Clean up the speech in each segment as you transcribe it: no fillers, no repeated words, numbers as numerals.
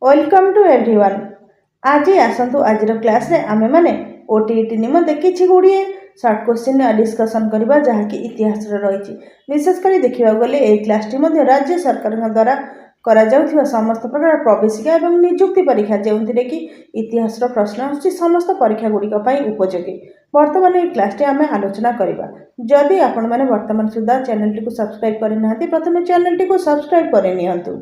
Welcome to everyone. आज आसतु आज class रे आमे माने ओटीईटी निमंते किछि गुड़िए सर्ट क्वेश्चन डिस्कसन करबा जहाँकि इतिहास रही। विशेषकर देखा गले यह क्लास टी राज्य सरकार द्वारा करा जाउथिबा समस्त प्रकार प्रवेशिका एवं नियुक्ति परीक्षा जो कि इतिहास प्रश्न आसुछि समस्त परीक्षा गुड़िक उपयोगी। वर्तमान ये क्लास टी आमे आलोचना करबा। जदि आपण माने वर्तमान सुधा चैनल टी को सब्सक्राइब करि नाहंती प्रथमे चैनल टी को सब्सक्राइब करि नियंतु।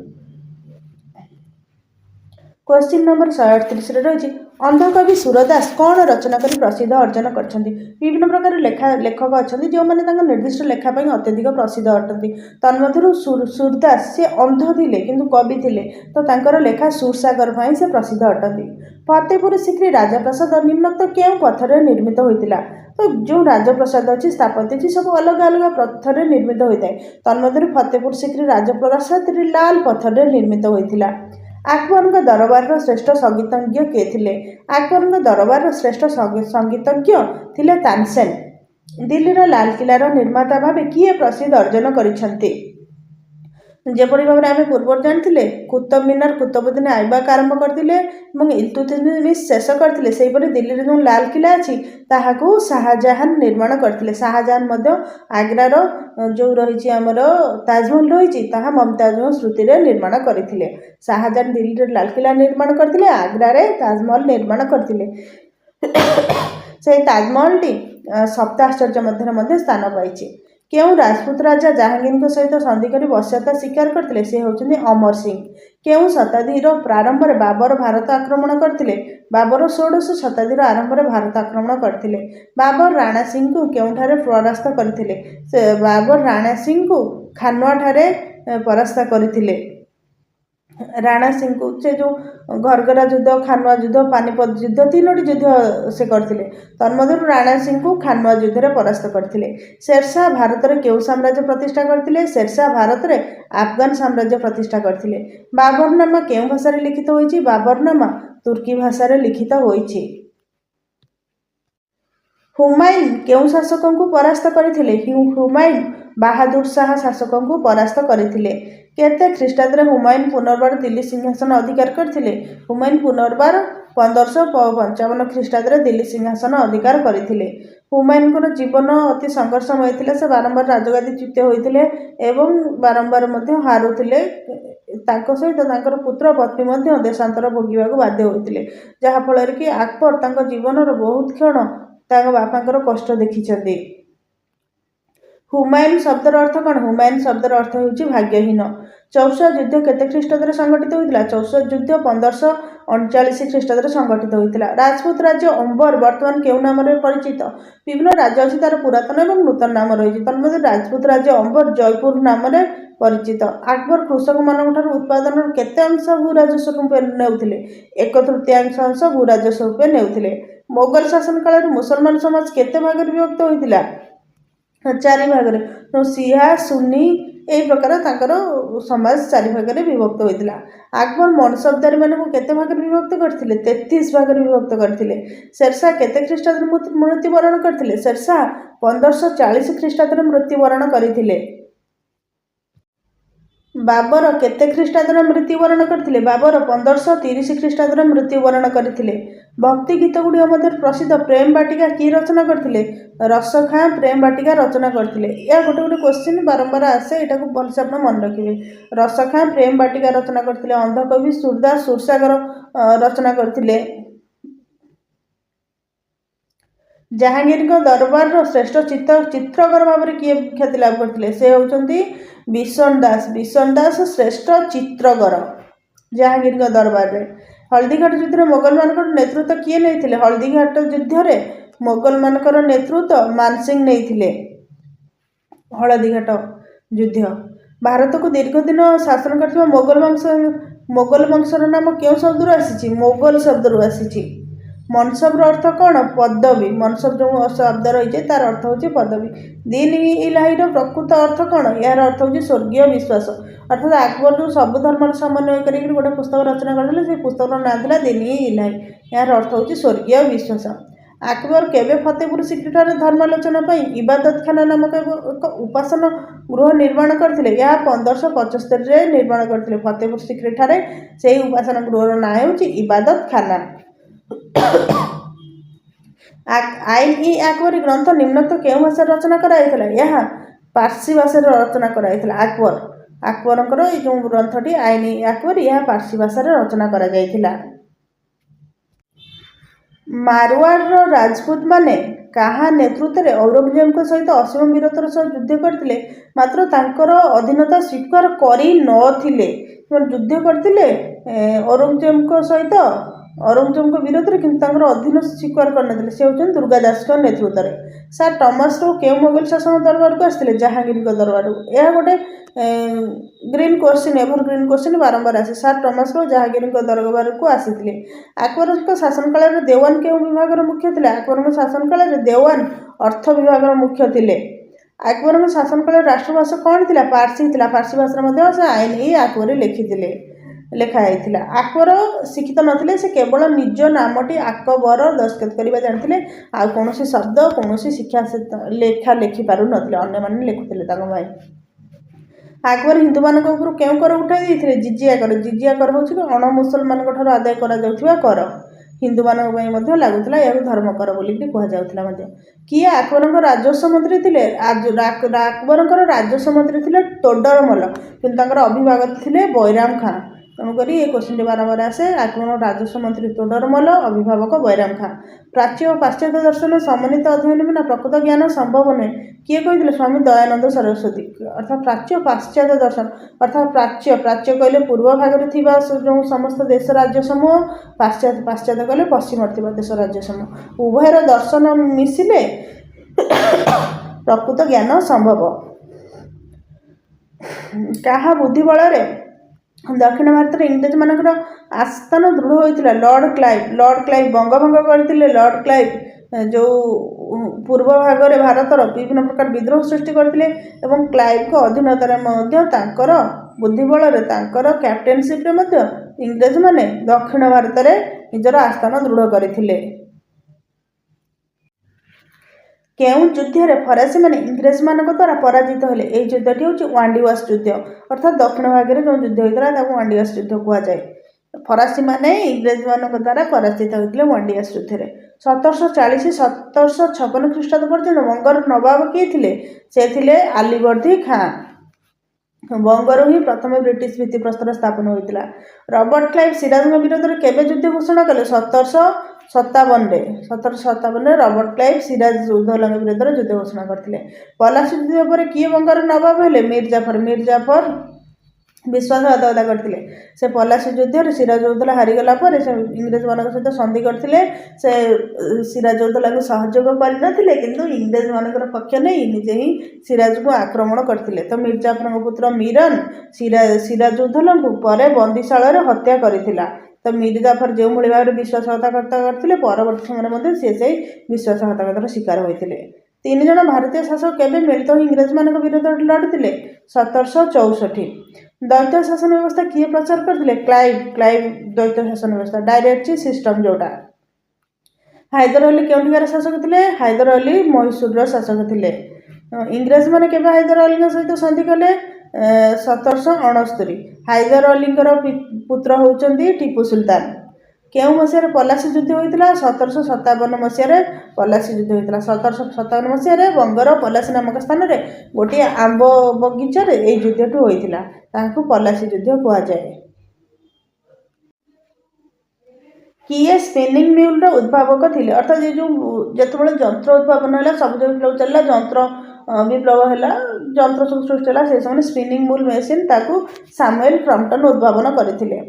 क्वेश्चन नंबर 138 रही अंधकवि सूरदास कौन रचना कर प्रसिद्ध अर्जन करछन्ति। विभिन्न प्रकार लेखक अच्छा जो मैंने निर्दिष्ट लेखापी अत्यधिक प्रसिद्ध अटंती। तन्मध्य सूरदास से अंध थे किंतु कवि थे तो तांकर लेखा सूरसागर से प्रसिद्ध अटंती। फतेहपुर सिक्री राजप्रासाद निम्नोक्त केउं पत्थर निर्मित होता। तो जो राजप्रासाद अच्छी स्थापत्य अच्छी सब अलग अलग पत्थर निर्मित होता है। तन्मध्य फतेहपुर सिक्री राजप्रासाद लाल पत्थर निर्मित होता। अकबर दरबार श्रेष्ठ संगीतज्ञ किए थे। अकबर दरबार श्रेष्ठ संगीतज्ञ थे तानसेन। दिल्ली लाल किलार निर्माता भाव किए प्रसिद्ध अर्जन करिसेंति। जेपरि भाव आम पूर्व जानी कुतुब मीनार कुतुबुद्दीन ऐबक आरंभ करते इल्तुतमिश शेष करते। से दिल्ली जो लाल किला अच्छी ताहाकू शाहजहान निर्माण करते। शाहजहान आग्रार जो रही आमर ताजमहल रही मुमताज स्मृति निर्माण करते। शाहजहान दिल्ली लाल किला निर्माण करते आग्रार ताजमहल निर्माण करते। से ताजमहल टी सप्त आश्चर्य मध्य स्थान पाई। क्यों राजपूत राजा जहांगीर सहित संधि कर वश्यता स्वीकार करते से होउछन्ति अमर सिंह। क्यों शताब्दी प्रारंभ में बाबर भारत आक्रमण करते। बाबर 16 शताब्दी आरंभ में भारत आक्रमण करते। बाबर राणा सिंह को केउठारे परास्त करते। बाबर राणा सिंह को खानवा ठारे परास्त करते। राणा सिंह को से जो घरगरा युद्ध खानवा युद्ध पानीपत युद्ध तीनोटी युद्ध से करते। तन्मध्य राणा सिंह को खानवा युद्ध में परास्त करते। शेरशाह भारत में केउ साम्राज्य प्रतिष्ठा करते। शेरशाह भारत में अफगान साम्राज्य प्रतिष्ठा करते। बाबरनामा केउ भाषा लिखित होइछि। बाबरनामा तुर्की भाषा लिखित होइछि। हुमायून केउ शासकों को परास्त करथिले। हुमायून बहादुर शाह शासकों को परास्त करथिले। केते ख्रीष्टाब्द हुमायून पुनर्बार दिल्ली सिंहासन अधिकार करथिले। हुमायून पुनर्बार 1555 ख्रीष्टाब्द दिल्ली सिंहासन अधिकार करथिले। हुमायून जीवन अति संघर्षमय थिला। से बारंबार राजगादी च्युत होइथिले एवं बारंबार हारुथिले। तांको सहित तांकर पुत्र पत्नी मध्य देशांतर भोगिबाक बाध्य होइथिले। जहा फल कि अकबर तांको जीवनर बहुत क्षण तांको बापांकर कष्ट देखिछन्ति। हुमायून शब्दर अर्थ कौन। हुमायून शब्दर अर्थ होउछि भाग्यहीन। चौसा युद्ध केते ख्रीष्टाब्द संगठित होइतिला। चौसा युद्ध 1539 ख्रीष्टाब्द संगठित होइतिला। राजपूत राज्य अंबर वर्तमान केउ नाम रे परिचित। विभिन्न राज्य अछि तार पुरातन एवं नूतन नाम रही। तन्मध्य राजपूत राज्य अंबर जयपुर नाम रे परिचित। अकबर कृषक मानक उत्पादन केते अंश भू राजस्व रूपे नेउथिले। 1/3 अंश भू राजस्व रूपे नेउथिले। मोगल शासन काल मुसलमान समाज केते भाग विभक्त होइतिला। 4 भाग। सिहा सुन्नी यही प्रकार तांकर समाज 4 भाग विभक्त होइतिला। अकबर मनसबदारी मानक केते भाग विभक्त करथिले। 33 भाग विभक्त करथिले। शेरशाह केते ख्रीष्टाब्द मृत्युवरण करथिले। शेरशाह 1540 ख्रीष्टाब्द मृत्युवरण करथिले। बाबर केते ख्रीष्टाब्द मृत्युवरण करथिले। बाबर 1530 ख्रीष्टाब्द मृत्युवरण करथिले। भक्ति गीत गुड़िक मध्य प्रसिद्ध प्रेम बाटिका की रचना करथिले। रसखां प्रेम बाटिका रचना करथिले। या गोटे गोटे क्वेश्चन बारंबार आसे एटा को भलसे अपन मन रखिबे। रसखां प्रेम बाटिका रचना करथिले। अंधकवि सूरदास सूरसागर रचना करथिले। जहांगीर दरबार श्रेष्ठ चित्रकर भाव में किए ख्याति लाभ करते। से होउछन्ति बिशन दास। बिशन दास श्रेष्ठ चित्रकर जहांगीर दरबार में। हल्दीघाट युद्ध में मोगल मान नेतृत्व किए नहीं। हल्दीघाट युद्ध में मोगल मानकर नेतृत्व मानसिंह नहीं। हल्दीघाट युद्ध भारत को दीर्घ दिन शासन कर मोगल वंशर नाम क्यों शब्द आसी। मोगल शब्द आसी। मनसबर अर्थ कौन। पदवी। मनसब जो शब्द रही तार अर्थ हूँ पदवी। दीन इलाहीर प्रकृत अर्थ कौन। यार अर्थ हूँ स्वर्गीय विश्वास। अर्थात अकबर जो सब धर्म समन्वय कर गोटे पुस्तक रचना करते से पुस्तक नाम था दीन इलाही। यार अर्थ हूँ स्वर्गीय विश्वास। আকବର କେବେ ଫତେପୁର ସିକ୍ରିଠାରେ ଧର୍ମାଲୋଚନା ପାଇଁ ଇବାଦତଖାନା ନାମକ ଏକ ଉପାସନା ଗୃହ ନିର୍ମାଣ କରିଥିଲେ? ଏହା 1575ରେ ନିର୍ମାଣ କରିଥିଲେ। ଫତେପୁର ସିକ୍ରିଠାରେ ସେହି ଉପାସନା ଗୃହର ନାଁ ହେଉଛି ଇବାଦତଖାନା। ଆଇନ-ଇ-ଆକବରୀ ଗ୍ରନ୍ଥ ନିମ୍ନୋକ୍ତ କେଉଁ ଭାଷାରେ ରଚନା କରାଯାଇଥିଲା? ଏହା ପାର୍ସୀ ଭାଷାରେ ରଚନା କରାଯାଇଥିଲା। ଆକବରଙ୍କର ଏଇ ଯେଉଁ ଗ୍ରନ୍ଥଟି ଆଇନ-ଇ-ଆକବରୀ, ଏହା ପାର୍ସୀ ଭାଷାରେ ରଚନା କରାଯାଇଥିଲା। ମାରୱାଡ଼ର ରାଜପୁତମାନେ କାହା ନେତୃତ୍ୱରେ ଔରଙ୍ଗଜେବଙ୍କ ସହିତ ଅସୀମ ବୀରତ୍ୱର ସହ ଯୁଦ୍ଧ କରିଥିଲେ ମାତ୍ର ତାଙ୍କର ଅଧୀନତା ସ୍ୱୀକାର କରିନଥିଲେ? ଯୁଦ୍ଧ କରିଥିଲେ ଔରଙ୍ଗଜେବଙ୍କ ସହିତ, ଔରଙ୍ଗଜେବଙ୍କ ବିରୋଧରେ, କିନ୍ତୁ ତାଙ୍କର ଅଧୀନ ସ୍ୱୀକାର କରିନଥିଲେ। ସେ ହେଉଛନ୍ତି ଦୁର୍ଗାଦାସଙ୍କ ନେତୃତ୍ୱରେ। ସାର୍ ଟମାସ ରୋ କେଉଁ ମୋଗଲ ଶାସକ ଦରବାରକୁ ଆସିଥିଲେ? ଜାହାଙ୍ଗୀରଙ୍କ ଦରବାରକୁ। ଏହା ଗୋଟେ ଗ୍ରୀନ୍ କୋଶ୍ଚିନ୍, ଏଭରଗ୍ରୀନ୍ କୋଶ୍ଚିନ୍ ବାରମ୍ବାର ଆସେ। ସାର୍ ଟମାସ ରୋ ଜାହାଙ୍ଗୀରଙ୍କ ଦରବାରକୁ ଆସିଥିଲେ। ଆକବରଙ୍କ ଶାସନ କାଳରେ ଦେୱାନ କେଉଁ ବିଭାଗର ମୁଖ୍ୟ ଥିଲେ? ଆକବରଙ୍କ ଶାସନ କାଳରେ ଦେୱାନ ଅର୍ଥ ବିଭାଗର ମୁଖ୍ୟ ଥିଲେ। ଆକବରଙ୍କ ଶାସନ କାଳରେ ରାଷ୍ଟ୍ରଭାଷା କ'ଣ ଥିଲା? ପାର୍ସୀ ଥିଲା। ପାର୍ସୀ ଭାଷାରେ ମଧ୍ୟ ସେ ଆଇନ-ଇ-ଆକବରୀ ଲେଖା ଯାଇଥିଲା। ଆକବର ଶିକ୍ଷିତ ନଥିଲେ। ସେ କେବଳ ନିଜ ନାମଟି ଆକବର ଦସ୍ତଖତ କରିବା ଜାଣିଥିଲେ। ଆଉ କୌଣସି ଶବ୍ଦ, କୌଣସି ଲେଖା ଲେଖିପାରୁନଥିଲେ। ଅନ୍ୟମାନେ ଲେଖୁଥିଲେ ତାଙ୍କ ପାଇଁ। ଆକବର ହିନ୍ଦୁମାନଙ୍କ ଉପରୁ କେଉଁ କର ଉଠାଇ ଦେଇଥିଲେ? ଜିଜିଆ କର। ଜିଜିଆ କର ହେଉଛି ଅଣ ମୁସଲମାନଙ୍କ ଠାରୁ ଆଦାୟ କରାଯାଉଥିବା କର। ହିନ୍ଦୁମାନଙ୍କ ପାଇଁ ମଧ୍ୟ ଲାଗୁଥିଲା। ଏହାକୁ ଧର୍ମ କର ବୋଲିକି କୁହାଯାଉଥିଲା ମଧ୍ୟ। କିଏ ଆକବରଙ୍କ ରାଜସ୍ୱ ମନ୍ତ୍ରୀ ଥିଲେ? ଆକବରଙ୍କର ରାଜସ୍ୱ ମନ୍ତ୍ରୀ ଥିଲେ ତୋଡରମଲ, କିନ୍ତୁ ତାଙ୍କର ଅଭିଭାବକ ଥିଲେ ବୈରାମ ଖାଁ। ତେଣୁକରି ଏ କୋଶ୍ଚିନ୍ଟି ବାରମ୍ବାର ଆସେ। ଆକବରଙ୍କ ରାଜସ୍ୱ ମନ୍ତ୍ରୀ ତୋଡରମଲ, ଅଭିଭାବକ ବୈରାମ ଖାଁ। ପ୍ରାଚ୍ୟ ଓ ପାଶ୍ଚାତ୍ୟ ଦର୍ଶନ ସମନ୍ୱିତ ଅଧ୍ୟୟନ ବିନା ପ୍ରକୃତ ଜ୍ଞାନ ସମ୍ଭବ ନୁହେଁ। କିଏ କହିଥିଲେ? ସ୍ୱାମୀ ଦୟାନନ୍ଦ ସରସ୍ୱତୀ। ଅର୍ଥାତ୍ ପ୍ରାଚ୍ୟ ପାଶ୍ଚାତ୍ୟ ଦର୍ଶନ, ଅର୍ଥାତ୍ ପ୍ରାଚ୍ୟ କହିଲେ ପୂର୍ବ ଭାଗରେ ଥିବା ଯେଉଁ ସମସ୍ତ ଦେଶ ରାଜ୍ୟ ସମୂହ, ପାଶ୍ଚାତ୍ୟ କହିଲେ ପଶ୍ଚିମରେ ଥିବା ଦେଶ ରାଜ୍ୟ ସମୂହ। ଉଭୟର ଦର୍ଶନ ମିଶିଲେ ପ୍ରକୃତ ଜ୍ଞାନ ସମ୍ଭବ। କାହା ବୁଦ୍ଧି ବଳରେ ଦକ୍ଷିଣ ଭାରତରେ ଇଂରେଜମାନଙ୍କର ଆସ୍ଥାନ ଦୃଢ଼ ହୋଇଥିଲା? ଲର୍ଡ଼ କ୍ଲାଇଭ୍ ବଙ୍ଗଭଙ୍ଗ କରିଥିଲେ। ଲର୍ଡ଼ କ୍ଲାଇଭ୍ ଯେଉଁ ପୂର୍ବ ଭାଗରେ ଭାରତର ବିଭିନ୍ନ ପ୍ରକାର ବିଦ୍ରୋହ ସୃଷ୍ଟି କରିଥିଲେ ଏବଂ କ୍ଲାଇଭ୍ଙ୍କ ଅଧୀନତାରେ ମଧ୍ୟ ତାଙ୍କର ବୁଦ୍ଧି ବଳରେ, ତାଙ୍କର କ୍ୟାପ୍ଟେନସିପ୍ରେ ମଧ୍ୟ ଇଂରେଜମାନେ ଦକ୍ଷିଣ ଭାରତରେ ନିଜର ଆସ୍ଥାନ ଦୃଢ଼ କରିଥିଲେ। କେଉଁ ଯୁଦ୍ଧରେ ଫରାସୀମାନେ ଇଂରେଜମାନଙ୍କ ଦ୍ୱାରା ପରାଜିତ ହେଲେ? ଏହି ଯୁଦ୍ଧଟି ହେଉଛି ୱାଣ୍ଡିୱାସ୍ ଯୁଦ୍ଧ। ଅର୍ଥାତ୍ ଦକ୍ଷିଣ ଭାଗରେ ଯେଉଁ ଯୁଦ୍ଧ ହୋଇଥିଲା ତାକୁ ୱାଣ୍ଡିୱାସ୍ ଯୁଦ୍ଧ କୁହାଯାଏ। ଫରାସୀମାନେ ଇଂରେଜମାନଙ୍କ ଦ୍ୱାରା ପରାଜିତ ହୋଇଥିଲେ ୱାଣ୍ଡିୱାସ୍ ଯୁଦ୍ଧରେ। 1740-1756 ଖ୍ରୀଷ୍ଟାବ୍ଦ ପର୍ଯ୍ୟନ୍ତ ବଙ୍ଗର ନବାବ କିଏ ଥିଲେ? ସେ ଥିଲେ ଆଲିବର୍ଦୀ ଖାଁ। ବଙ୍ଗରୁ ହିଁ ପ୍ରଥମେ ବ୍ରିଟିଶ ଭିତ୍ତିପ୍ରସ୍ତର ସ୍ଥାପନ ହୋଇଥିଲା। ରବର୍ଟ କ୍ଲାଇଭ୍ ସିରାଜଙ୍କ ବିରୋଧରେ କେବେ ଯୁଦ୍ଧ ଘୋଷଣା କଲେ? 1757ରେ ରବର୍ଟ କ୍ଲାଇଭ୍ ସିରାଜ ଉଦ୍ଦୌଲାଙ୍କ ବିରୋଧରେ ଯୁଦ୍ଧ ଘୋଷଣା କରିଥିଲେ। ପଲାସି ଯୁଦ୍ଧ ପରେ କିଏ ବଙ୍ଗର ନବାବ ହେଲେ? ମୀର ଜାଫର ବିଶ୍ୱାସଘାତକତା କରିଥିଲେ। ସେ ପଲାସି ଯୁଦ୍ଧରେ ସିରାଜ ଉଦ୍ଦୌଲା ହାରିଗଲା ପରେ ସେ ଇଂରେଜମାନଙ୍କ ସହିତ ସନ୍ଧି କରିଥିଲେ। ସେ ସିରାଜ ଉଦ୍ଦୌଲାଙ୍କୁ ସହଯୋଗ କରିନଥିଲେ, କିନ୍ତୁ ଇଂରେଜମାନଙ୍କର ପକ୍ଷ ନେଇ ନିଜେ ହିଁ ସିରାଜକୁ ଆକ୍ରମଣ କରିଥିଲେ। ତ ମୀର ଜାଫରଙ୍କ ପୁତ୍ର ମିରନ ସିରାଜ ଉଦ୍ଦୌଲାଙ୍କୁ ପରେ ବନ୍ଦିଶାଳରେ ହତ୍ୟା କରିଥିଲା। ତ ମୀର ଜାଫର ଯେଉଁଭଳି ଭାବରେ ବିଶ୍ୱାସଘାତକତା କରିଥିଲେ, ପରବର୍ତ୍ତୀ ସମୟରେ ମଧ୍ୟ ସେ ସେହି ବିଶ୍ୱାସଘାତକତାର ଶିକାର ହୋଇଥିଲେ। 3 ଜଣ ଭାରତୀୟ ଶାସକ କେବେ ମିଳିତ ହୋଇ ଇଂରେଜମାନଙ୍କ ବିରୋଧରେ ଲଢ଼ିଥିଲେ? 1764। ଦ୍ୱୈତ ଶାସନ ବ୍ୟବସ୍ଥା କିଏ ପ୍ରଚାର କରିଥିଲେ? କ୍ଲାଇଭ୍ ଦ୍ୱୈତ ଶାସନ ବ୍ୟବସ୍ଥା, ଡାଇରେକ୍ଟ ସିଷ୍ଟମ ଯେଉଁଟା। ହାଇଦର ଅଲି କେଉଁଠିକାର ଶାସକ ଥିଲେ? ହାଇଦର ଅଲି ମହୀଶୂରର ଶାସକ ଥିଲେ। ଇଂରେଜମାନେ କେବେ ହାଇଦର ଅଲିଙ୍କ ସହିତ ସନ୍ଧି କଲେ? 1769। ହାଇଦର ଅଲିଙ୍କର ପୁତ୍ର ହେଉଛନ୍ତି ଟିପୁ ସୁଲତାନ। କେଉଁ ମସିହାରେ ପଲାସି ଯୁଦ୍ଧ ହୋଇଥିଲା? 1757 ମସିହାରେ ପଲାସି ଯୁଦ୍ଧ ହୋଇଥିଲା। 1757 ମସିହାରେ ବଙ୍ଗର ପଲାସି ନାମକ ସ୍ଥାନରେ ଗୋଟିଏ ଆମ୍ବ ବଗିଚାରେ ଏହି ଯୁଦ୍ଧଟି ହୋଇଥିଲା। ତାହାକୁ ପଲାସି ଯୁଦ୍ଧ କୁହାଯାଏ। କିଏ ସ୍ପିନିଂ ମିଉଲର ଉଦ୍ଭାବକ ଥିଲେ? ଅର୍ଥାତ୍ ଏ ଯେଉଁ ଯେତେବେଳେ ଯନ୍ତ୍ର ଉଦ୍ଭାବନ ହେଲା, ସବୁଜ ବିପ୍ଳବ ଚାଲିଲା, ଯନ୍ତ୍ର ବିପ୍ଳବ ହେଲା, ଯନ୍ତ୍ର ସବୁ ସୃଷ୍ଟି ହେଲା, ସେ ସମୟରେ ସ୍ପିନିଂ ମିଉଲ ମେସିନ୍ ତାକୁ ସାମୁଏଲ କ୍ରମ୍ପଟନ୍ ଉଦ୍ଭାବନ କରିଥିଲେ।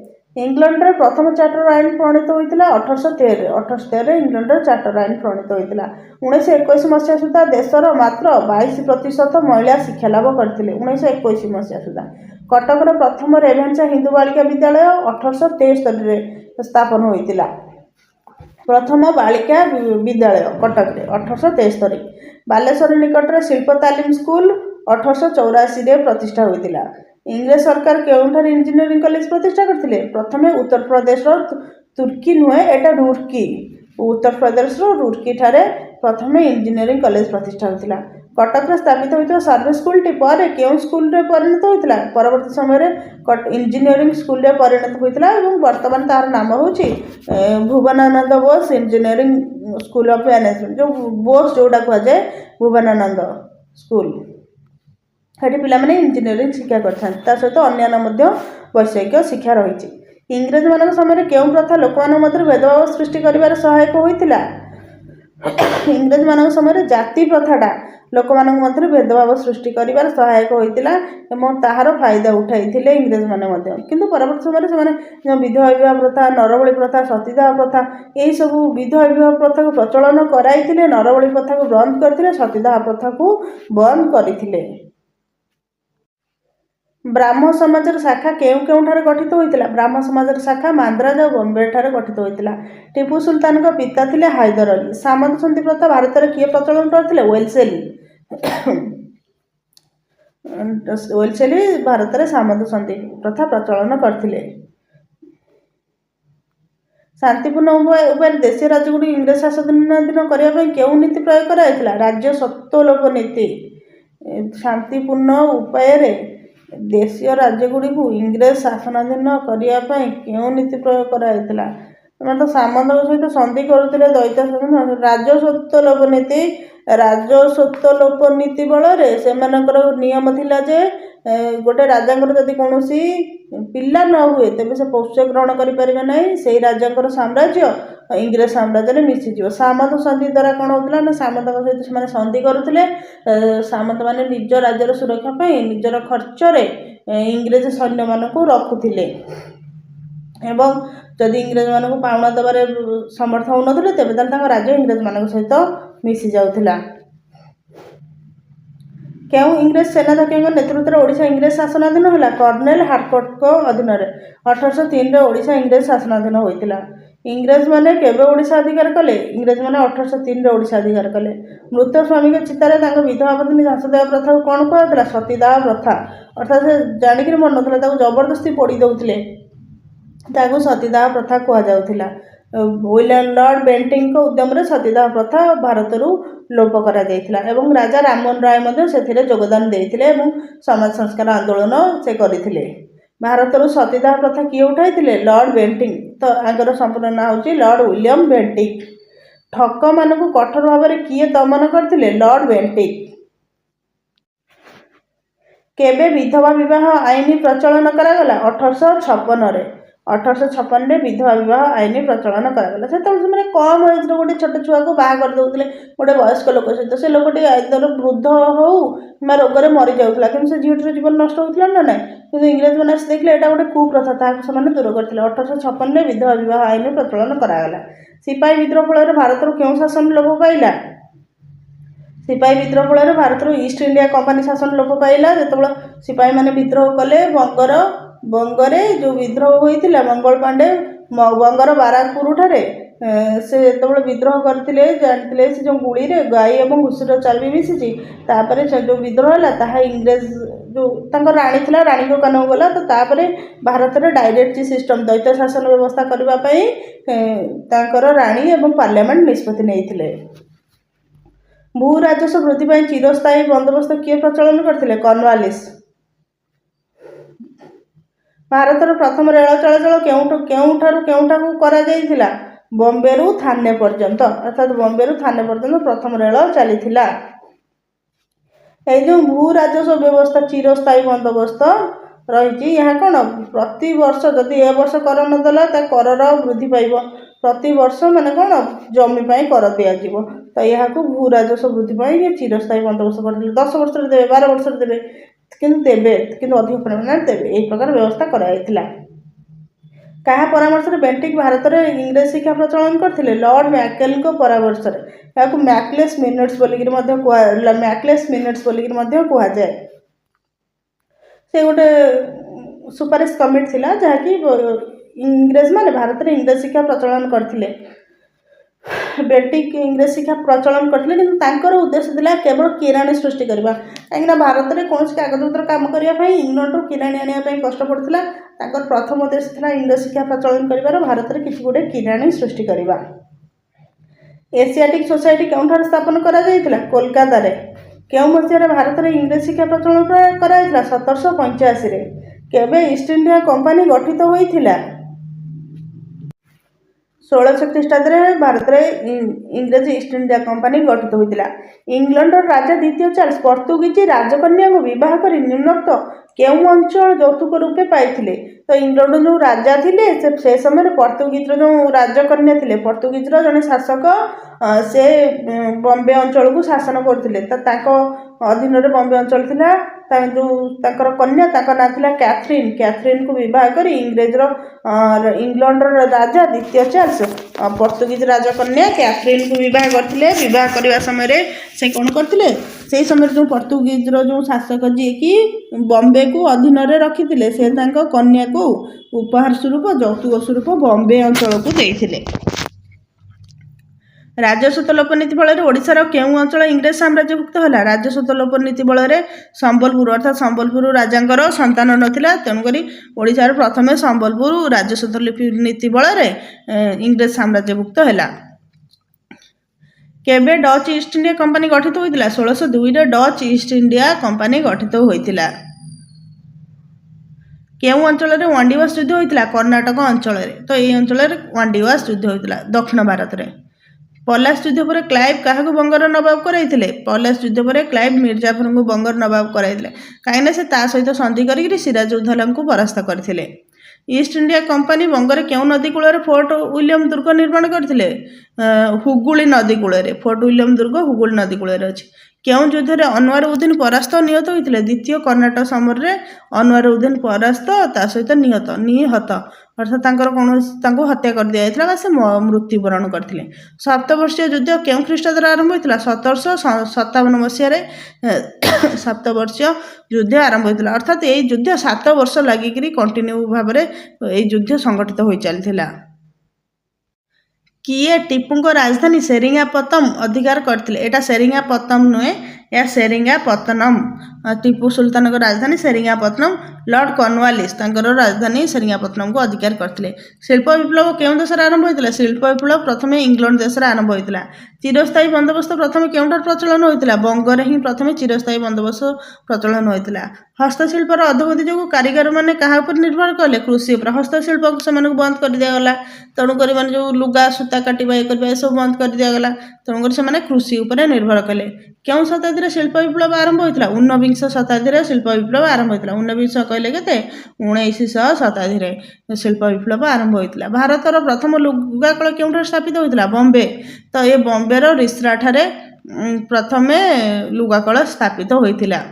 ଇଂଲଣ୍ଡରେ ପ୍ରଥମ ଚାର୍ଟର ଆଇନ ପ୍ରଣୀତ ହୋଇଥିଲା 1813ରେ। 1813ରେ ଇଂଲଣ୍ଡରେ ଚାର୍ଟର ଆଇନ ପ୍ରଣୀତ ହୋଇଥିଲା। 1921 ମସିହା ସୁଦ୍ଧା ଦେଶର ମାତ୍ର 22% ମହିଳା ଶିକ୍ଷାଲାଭ କରିଥିଲେ। 1921 ମସିହା ସୁଦ୍ଧା। କଟକର ପ୍ରଥମ ରେଭେନ୍ସା ହିନ୍ଦୁ ବାଳିକା ବିଦ୍ୟାଳୟ 1873ରେ ସ୍ଥାପନ ହୋଇଥିଲା। ପ୍ରଥମ ବାଳିକା ବିଦ୍ୟାଳୟ କଟକରେ 1873। ବାଲେଶ୍ୱର ନିକଟରେ ଶିଳ୍ପ ତାଲିମ ସ୍କୁଲ 1884ରେ ପ୍ରତିଷ୍ଠା ହୋଇଥିଲା। ଇଂରେଜ ସରକାର କେଉଁଠାରେ ଇଞ୍ଜିନିୟରିଂ କଲେଜ ପ୍ରତିଷ୍ଠା କରିଥିଲେ? ପ୍ରଥମେ ଉତ୍ତରପ୍ରଦେଶର ତୁର୍କୀ ନୁହେଁ, ଏଟା ରୁର୍କି। उत्तरप्रदेश रुड़की ठारे प्रथम इंजीनियरिंग कॉलेज प्रतिष्ठा होता। कटक स्थापित होता सर्विस स्कूल पर केउं स्कूल रे परिणत होता परवर्ती समय इंजीनियरिंग स्कूल रे परिणत होता और वर्तमान तार नाम हूँ Bhubanananda Bose engineering school of management जो बोस जोड़ा कहुए भुवनानंद स्कूल ये पिलाने इंजीनियरिंग शिक्षा करता सहित अन्य वैषयिक शिक्षा रही। इंग्रेज मान समय केउं प्रथा लोक मध्य भेदभाव सृष्टि कर सहायक होता इंग्रेज मान समय जाति प्रथाटा लोक मध्य भेदभाव सृष्टि कर सहायक होता ताहार फायदा उठाई इंग्रेज मैंने किंतु परवर्त समय से विधवा विवाह प्रथा नरबली प्रथा सतीदाह प्रथा यही सब विधवा विवाह प्रथा को प्रचलन कराई नरबली प्रथा को बंद करते सतीदाह प्रथा को बंद करते। ब्राह्म समाजर शाखा केउठारे गठित होता ब्राह्म समाजर शाखा मांद्राज और बॉम्बे ठारे गठित होता। टीपू सुल्तान का पिता थे हैदर अली। सामंत सन्धि प्रथा भारत में किए प्रचलन करते वेलसेली वेलसेली भारत में सामंत सन्धि प्रथा प्रचलन करते। शांतिपूर्ण उपाय देशीय राज्यगुड़ी इंग्रेज शासनाधीन करने केउं नीति प्रयोग कराइथिला राज्य सत्वलोप नीति। शांतिपूर्ण उपाय देशीय राज्यगुड़ी को इंग्रेज शासनाधीन करने क्यों नीति प्रयोग कराइथिला तो सामंत सहित संधि करुले द्वैत शासन राजस्वत्वलोप नीति। राजस्वत्वलोप नीति बल से नियम थिला जे गोटे राजांकर जदि कौन पिला न हुए तेज से पोष्य ग्रहण करें ना से राजांकर साम्राज्य इंग्रेज साम्राज्य में मिसीज। सामंत संधि द्वारा कौन होता ना सामंत सहित से संधि करुले सामंत मैंने निज राज्यर सुरक्षा निजर खर्चर इंग्रेज सैन्य मान रखुले एवं जदि इंग्रेज मान पाउना दबार समर्थ हो तेज राज्य इंग्रेज मान सहित मिसी जाऊला। क्यों इंग्रेज सेनाध्यक्ष नेतृत्व में ओडिशा इंग्रेज शासनाधीन है कर्नेल हार्कोट अधीन 1803 ओडिशा इंग्रेज शासनाधीन होता। इंग्रेज मैंने केवे ओडिशा अधिकार कले इंग्रेज मैंने 1803 ओडिशा अधिकार कले। मृत स्वामी के चितार विधवा पत्नी झांस देवा प्रथा को कौन कहला सतीदाह प्रथा अर्थात से जाणिक मन ना जबरदस्ती पोड़ी दौले सतीदाह प्रथा कहुला। लॉर्ड बेंटिंग उद्यम सतीदाह प्रथा भारत लोप करा एवं राजा राममोहन राय से योगदान देते समाज संस्कार आंदोलन से करते। भारत सतीदाह प्रथा किए उठाई लॉर्ड बेंटिंग तो आगर संपूर्ण ना हूँ लॉर्ड विलियम बेंटिंग। ठक मान कठोर भाव में किए दमन करते लॉर्ड बेंटिंग। केबे विधवा विवाह आईन प्रचलन करागला 1856 1856 विधवा विवाह आईन प्रचलन करागला। से कम एज गोटे छोट छुआ को बाहा कर दौले गोटे वयस्क लोक सहित से लोकटी आदर वृद्ध हो रोग में मरी जाऊला कि झीटर जीवन नष्ट होता ना ना कि इंग्रेज मैंने देखले यहाँ गोटे कुप्रथा ताकि दूर करते 1856 विधवा विवाह आईन प्रचलन करागला। सिपाही विद्रोह फल भारत क्यों शासन लोप पाइला सिपाही विद्रोह फल भारत ईस्ट इंडिया कंपनी शासन लोप पाइला जो सिपाही मैंने विद्रोह कले बंगरे जो विद्रोह होता मंगल पांडे बंगर बाराकपुर ठारे से जो विद्रोह करते जानते से जो गुड़ी रे गाई और घुषुर चर्बी मिसी जो विद्रोह है इंग्रेज जो राणी थी राणी को कान गला तो तापर भारत में डायरेक्ट सिस्टम द्वैत शासन व्यवस्था करने राणी और पार्लियामेंट निष्पत्ति नहीं। भू राजस्व वृद्धि चिरस्थायी बंदोबस्त किए प्रचलन करते कॉर्नवालिस। भारत प्रथम रेल चलाचल केउठारू करा बॉम्बे रु थाने पर्यंत अर्थात बॉम्बे रु थाने पर्यंत प्रथम रेल चली जो भू राजस्व व्यवस्था चिरस्थायी बंदोबस्त रही कौन प्रति वर्ष जदि ए वर्ष कर नदेला कर वृद्धि पाइब प्रति वर्ष माने कौन जमीपाई कर दिज्व तो यह भू राजस्व वृद्धि चिरस्थायी बंदोबस्त करते 10 वर्ष देवे 12 वर्ष देवे किंतु अधिक परिमाण देवे यही प्रकार व्यवस्था कराइथिला। क्या परामर्श बेंटिक भारत में इंग्रेज शिक्षा प्रचलन करते लॉर्ड मैकेल परामर्श मैकलेस मिनिट्स मैकलेस मिनिट्स कहुए से गोटे सुपारिश कमिटी थिला जहाँकि इंग्रेज माने भारत में इंग्रेज शिक्षा प्रचलन करते बेंटिक इंग्रेज शिक्षा प्रचलन करते कि उद्देश्य था केवल किराणी सृष्टि करवा कहीं भारत में कौन कागजपत्र काम करने इंग्लैंड किराणी आने कष्ट पड़ता प्रथम उद्देश्य था इंग्रेज शिक्षा प्रचलन कर भारत में किसी गोटे किराणी सृष्टि करवा। एशियाटिक सोसाइटी केउठार स्थापन करा जायतिला कोलकाता रे। केउ मसीहारे भारत में इंग्रेज शिक्षा प्रचलन कराइतिला 1785 रे। केबे ईस्ट इंडिया कंपनी गठित होइतिला 1600 ख्रीष्टाब्द भारत में इंग्रेज ईस्ट इंडिया कंपनी गठित होइतिला। इंग्लैंड राजा द्वितीय चार्ल्स पोर्तुगीज राजकन्या को विवाह कर निम्नोक्त केउ अंचल यौतुक रूपे पाइथिले। तो इंग्लैंड जो राजा थिले से समय पोर्तुगीज जो राजकन्या थिले पोर्तुगीज जड़े शासक से बॉम्बे अंचल को शासन करथिले। तो ताको अधीन रे बॉम्बे अंचल थिला जो ताकर कन्या ताका ना थिला कैथरीन। कैथरीन को विवाह कर इंग्रेज इंग्लैंड राजा द्वितीय चार्ल्स पोर्तुगीज राजकन्या कैथरीन को विवाह करथिले। विवाह करने समय से कौन करथिले से समय जो पोर्तुगीज जो शासक जी कि बॉम्बे को अधीन रे रखिथिले से तांको कन्या को उपहार स्वरूप यौतुक स्वरूप बॉम्बे अंचल को देइथिले। राजस्व तलोप नीति बल ओडिशार केउ अंचल इंग्रेज साम्राज्यभुक्त है। राजस्व तलोप नीति बल संबलपुर अर्थात संबलपुर राजांकर संतान नथिला तेणुकरी ओडिशार प्रथमे संबलपुर राजस्व तलोप नीति बल इंग्रेज साम्राज्यभुक्त है। केबे डच ईस्ट इंडिया कंपनी गठित होइतिला 1602 रे डच ईस्ट इंडिया कंपनी गठित होइतिला। केउ अंचल रे वांडीवास युद्ध होइतिला कर्नाटक अंचल रे। तो ये अंचल रे वांडीवास युद्ध होइतिला दक्षिण भारत रे। पलास युद्ध पर क्लाइव क्या बंगर नवाब कराइथिले पलास युद्ध पर क्लाइव मिर्जाफर को बंगर नवाब कराइथिले कहीं से सहित संधि कर सिराजउद्दौला को परास्त करथिले। ईस्ट इंडिया कंपनी बंगर केउ नदी कूल फोर्ट विलियम दुर्ग निर्माण करथिले हुगुली नदी कूल फोर्ट विलियम दुर्ग हुगुली नदी कूल अच्छी। केउ युद्ध में अनवर उद्दीन परास्त निहत होते द्वितीय कर्नाटक समर में अनवर उद्दीन परास्त ता सहित निहत अर्थात कौन हत्या कर दि जाता से मृत्युवरण करते। सप्तवर्षीय युद्ध केउ ख्रीष्टाब्द आरंभ होता 1757 मसीह सप्तवर्षीय युद्ध आरंभ होता अर्थात ये युद्ध 7 वर्ष लगिकी कंटिन्यू भाव में युद्ध संगठित हो चलता। किए टीपू को राजधानी सेरिंगापतम अधिकार करते एटा सेरिंगापतम नुहे या सेरिंगापतनम टीपू सुल्तान को राजधानी सेरिंगापतनम लॉर्ड कॉर्नवालिस राजधानी सेरिंगापतनम को अधिकार करते। शिल्प विप्लव केउं देश आरंभ होता शिल्प विप्लव प्रथम इंग्लैंड देश आरंभ होता। चिरस्थायी बंदोबस्त प्रथम केउंठार प्रचलन होता बंगरे ही प्रथम चिरस्थायी बंदोबस्त प्रचलन होता। हस्तशिल्पर अधोगति जो कारीगर मैंने क्या निर्भर कले कृषि उपर हस्तशिल्प से बंद कर दिगला तेणुक जो लुगा सूता काटा ये करवा सब बंद कर दिगला तेणुक से कृषि उपर निर्भर कले। केउं शताब्दी शिल्प विप्लव आरंभ होता 19 शताब्दी शिल्प विप्लव आरंभ होता 19 कहले के 1900 शताब्दी शिल्प विप्लव आरंभ होता। भारतर प्रथम लुगाकल केउंठार स्थापित होता बॉम्बे। तो ये बॉम्बेर रिसरा ठारे प्रथमे लुगाकल स्थापित होता।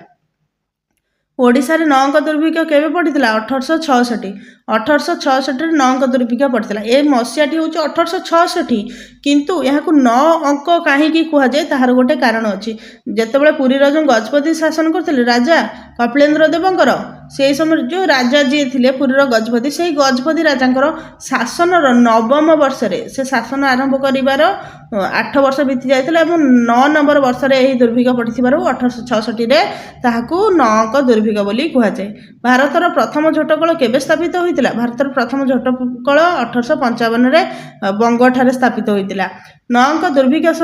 ओडिशा रे नौंक दुर्भिक्ष केबे पड़ता 1866 1866 नौंक दुर्भिक्ष पड़ता। ए मसीहाटी हूँ 1866 किंतु यहाँ 9 अंक कहीं कहुए तार गोटे कारण अच्छी। जितेबाला पुरीर जो गजपति शासन करते राजा कपिलेन्द्र देवंकर से समय जो राजा जी थे पुरीर गजपति से गजपति राजांकर शासनर 9म वर्ष से शासन आरंभ कर 8 वर्ष बीती जाता 9 नंबर वर्ष में दुर्भिक्ष पड़े 1866 ताकू 9 अंक दुर्भिक्ष बोली कहुए। भारतर प्रथम झोटकल केबे स्थापित होता भारतर प्रथम झोटकल 1855 बंग ठारे स्थापित होता। 9 अंक दुर्भिक्ष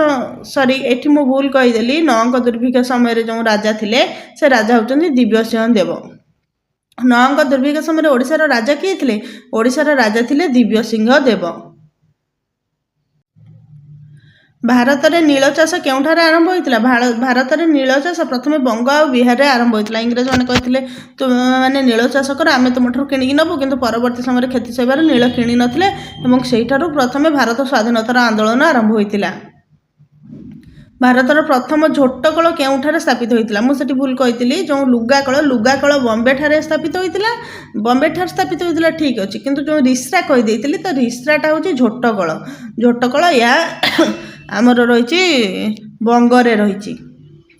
सॉरी एठी मु भूल कहीदेली 9 अंक दुर्भिक्ष समय जो राजा थिले से राजा होचंदी दिव्यसिंह देव। 9 अंक दुर्भिक्ष समय ओडिशार राजा किए थे ओडिशार राजा थिले दिव्यसिंह देव। भारत में नील चाष केउठार आरंभ होता भारत में नील चाष प्रथम बंग और बिहार में आरंभ होता। इंग्रेज मैंने कहते तो मैंने नील चाष कर आम तुम किणिकी नबू किंतु परवर्ती समय क्षति सहार नील किणी नथिले प्रथम भारत स्वाधीनतार आंदोलन आरंभ होता। भारतर प्रथम झोटकल केउठार स्थापित होता मुझे भूल कही जो लुगाकल बॉम्बे ठारे स्थापित होता बॉम्बे ठार स्थापित होता ठीक अच्छे किंतु जो रिसरा कहीदे तो रिसराटा हूँ झोटकल या आमर रही बंगरे रही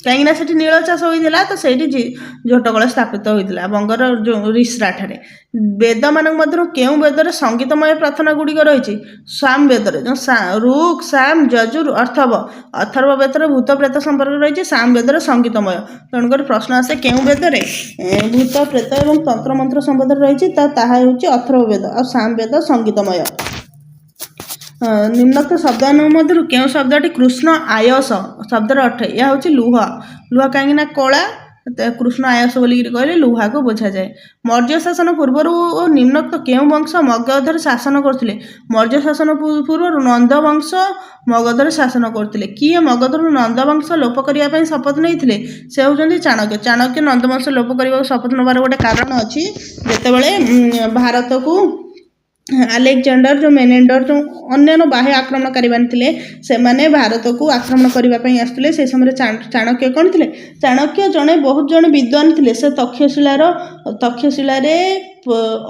कहीं से नील चाष होता तो से झोटकल स्थापित होता बंगर जो रिसरा ठारे। वेद मान केउं वेदर संगीतमय प्रार्थना गुड़िक रही साम वेदर जो ऋक् साम यजुर अथर्व अथर्व वेदर भूत प्रेत संपर्क रही साम वेदर संगीतमय तेणुक प्रश्न आसे केउं वेदर भूत प्रेत और तंत्र मंत्र संबंध रही अथर्व वेद और साम वेद संगीतमय। ନିମ୍ନୋକ୍ତ ଶବ୍ଦମାନଙ୍କ ମଧ୍ୟରୁ କେଉଁ ଶବ୍ଦଟି କୃଷ୍ଣ ଆୟସ ଶବ୍ଦର ଅର୍ଥ? ଏହା ହେଉଛି ଲୁହ। ଲୁହ କାହିଁକି ନା କଳା, କୃଷ୍ଣ ଆୟସ ବୋଲିକିରି କହିଲେ ଲୁହାକୁ ବୁଝାଯାଏ। ମୌର୍ଯ୍ୟ ଶାସନ ପୂର୍ବରୁ ଓ ନିମ୍ନୋକ୍ତ କେଉଁ ବଂଶ ମଗଧରେ ଶାସନ କରୁଥିଲେ? ମୌର୍ଯ୍ୟ ଶାସନ ପୂର୍ବରୁ ନନ୍ଦ ବଂଶ ମଗଧରେ ଶାସନ କରୁଥିଲେ। କିଏ ମଗଧରୁ ନନ୍ଦ ବଂଶ ଲୋପ କରିବା ପାଇଁ ଶପଥ ନେଇଥିଲେ? ସେ ହେଉଛନ୍ତି ଚାଣକ୍ୟ। ଚାଣକ୍ୟ ନନ୍ଦ ବଂଶ ଲୋପ କରିବାକୁ ଶପଥ ନେବାର ଗୋଟେ କାରଣ ଅଛି। ଯେତେବେଳେ ଭାରତକୁ ଆଲେକଜାଣ୍ଡର ଯେଉଁ ମେନେଣ୍ଡର ଯେଉଁ ଅନ୍ୟାନ୍ୟ ବାହ୍ୟ ଆକ୍ରମଣକାରୀମାନେ ଥିଲେ, ସେମାନେ ଭାରତକୁ ଆକ୍ରମଣ କରିବା ପାଇଁ ଆସୁଥିଲେ। ସେ ସମୟରେ ଚାଣକ୍ୟ କ'ଣ ଥିଲେ? ଚାଣକ୍ୟ ବହୁତ ଜଣେ ବିଦ୍ୱାନ ଥିଲେ। ସେ ତକ୍ଷଶିଳାରେ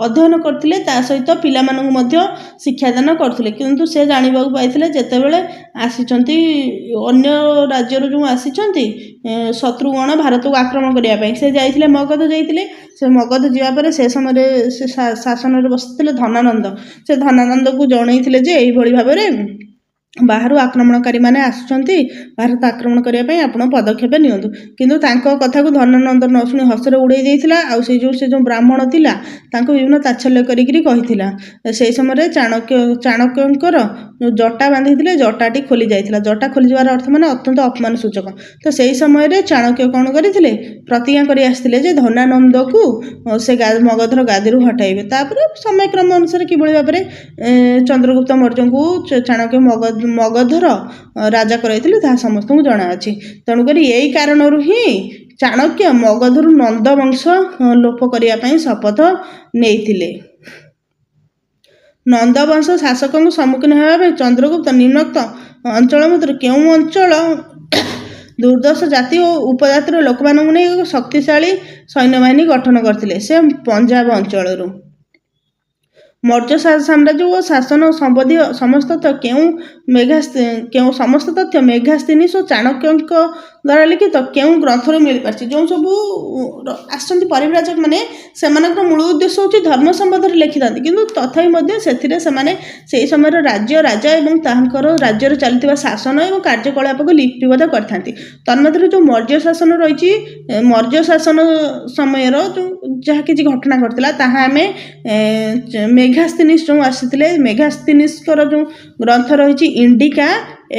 ଅଧ୍ୟୟନ କରିଥିଲେ, ତା ସହିତ ପିଲାମାନଙ୍କୁ ମଧ୍ୟ ଶିକ୍ଷାଦାନ କରୁଥିଲେ। କିନ୍ତୁ ସେ ଜାଣିବାକୁ ପାଇଥିଲେ ଯେତେବେଳେ ଆସିଛନ୍ତି ଅନ୍ୟ ରାଜ୍ୟରୁ ଯେଉଁ ଆସିଛନ୍ତି ଶତ୍ରୁଗଣ ଭାରତକୁ ଆକ୍ରମଣ କରିବା ପାଇଁ, ସେ ଯାଇଥିଲେ ମଗଧ ଯାଇଥିଲେ। ସେ ମଗଧ ଯିବା ପରେ ସେ ସମୟରେ ସେ ଶାସନରେ ବସିଥିଲେ ଧନାନନ୍ଦ। ସେ ଧନାନନ୍ଦକୁ ଜଣେଇଥିଲେ ଯେ ଏଇଭଳି ଭାବରେ ବାହାରୁ ଆକ୍ରମଣକାରୀମାନେ ଆସୁଛନ୍ତି, ଭାରତ ଆକ୍ରମଣ କରିବା ପାଇଁ ଆପଣ ପଦକ୍ଷେପ ନିଅନ୍ତୁ। କିନ୍ତୁ ତାଙ୍କ କଥାକୁ ଧନାନନ୍ଦ ନ ଶୁଣି ହସରେ ଉଡ଼େଇ ଦେଇଥିଲା। ଆଉ ସେ ଯେଉଁ ବ୍ରାହ୍ମଣ ଥିଲା ତାଙ୍କୁ ବିଭିନ୍ନ ତାଚ୍ଛଲ୍ୟ କରିକିରି କହିଥିଲା। ସେହି ସମୟରେ ଚାଣକ୍ୟଙ୍କର ଯେଉଁ ଜଟା ବାନ୍ଧିଥିଲେ ଜଟାଟି ଖୋଲି ଯାଇଥିଲା। ଜଟା ଖୋଲିଯିବାର ଅର୍ଥ ମାନେ ଅତ୍ୟନ୍ତ ଅପମାନ ସୂଚକ। ତ ସେହି ସମୟରେ ଚାଣକ୍ୟ କ'ଣ କରିଥିଲେ? ପ୍ରତିଜ୍ଞା କରି ଆସିଥିଲେ ଯେ ଧନାନନ୍ଦକୁ ସେ ମଗଧର ଗାଦିରୁ ହଟାଇବେ। ତାପରେ ସମୟକ୍ରମ ଅନୁସାରେ କିଭଳି ଭାବରେ ଚନ୍ଦ୍ରଗୁପ୍ତ ମୌର୍ଯ୍ୟଙ୍କୁ ଚାଣକ୍ୟ ମଗଧର ରାଜା କରାଇଥିଲେ ତାହା ସମସ୍ତଙ୍କୁ ଜଣାଅଛି। ତେଣୁକରି ଏଇ କାରଣରୁ ହିଁ ଚାଣକ୍ୟ ମଗଧରୁ ନନ୍ଦ ବଂଶ ଲୋପ କରିବା ପାଇଁ ଶପଥ ନେଇଥିଲେ। ନନ୍ଦ ବଂଶ ଶାସକଙ୍କ ସମ୍ମୁଖୀନ ହେବା ପାଇଁ ଚନ୍ଦ୍ରଗୁପ୍ତ ନିମ୍ନୋକ୍ତ ଅଞ୍ଚଳ ମଧ୍ୟରୁ କେଉଁ ଅଞ୍ଚଳ ଦୁର୍ଦ୍ଧର୍ଷ ଜାତି ଓ ଉପଜାତିର ଲୋକମାନଙ୍କୁ ନେଇ ଏକ ଶକ୍ତିଶାଳୀ ସୈନ୍ୟବାହିନୀ ଗଠନ କରିଥିଲେ? ସେ ପଞ୍ଜାବ ଅଞ୍ଚଳରୁ। ମୌର୍ଯ୍ୟ ସାମ୍ରାଜ୍ୟ ଓ ଶାସନ ସମ୍ବନ୍ଧୀୟ ସମସ୍ତ ତଥ୍ୟ ମେଘାସ୍ତିନିସ୍ ଓ ଚାଣକ୍ୟଙ୍କ ଦ୍ୱାରା ଲିଖିତ କେଉଁ ଗ୍ରନ୍ଥରୁ ମିଳିପାରିଛି? ଯେଉଁ ସବୁ ଆସିଛନ୍ତି ପରିବ୍ରାଜକମାନେ, ସେମାନଙ୍କର ମୂଳ ଉଦ୍ଦେଶ୍ୟ ହେଉଛି ଧର୍ମ ସମ୍ବନ୍ଧରେ ଲେଖିଥାନ୍ତି, କିନ୍ତୁ ତଥାପି ମଧ୍ୟ ସେଥିରେ ସେମାନେ ସେହି ସମୟର ରାଜା ଏବଂ ତାଙ୍କର ରାଜ୍ୟରେ ଚାଲିଥିବା ଶାସନ ଏବଂ କାର୍ଯ୍ୟକଳାପକୁ ଲିପିବଦ୍ଧ କରିଥାନ୍ତି। ତନ୍ମଧ୍ୟରୁ ଯେଉଁ ମୌର୍ଯ୍ୟ ଶାସନ ରହିଛି, ମୌର୍ଯ୍ୟ ଶାସନ ସମୟର ଯେଉଁ ଯାହା କିଛି ଘଟଣା ଘଟିଥିଲା ତାହା ଆମେ ମେଘାସ୍ତିନିସ୍ ଯେଉଁ ଆସିଥିଲେ, ମେଘାସ୍ତିନିସ୍ଙ୍କର ଯେଉଁ ଗ୍ରନ୍ଥ ରହିଛି ଇଣ୍ଡିକା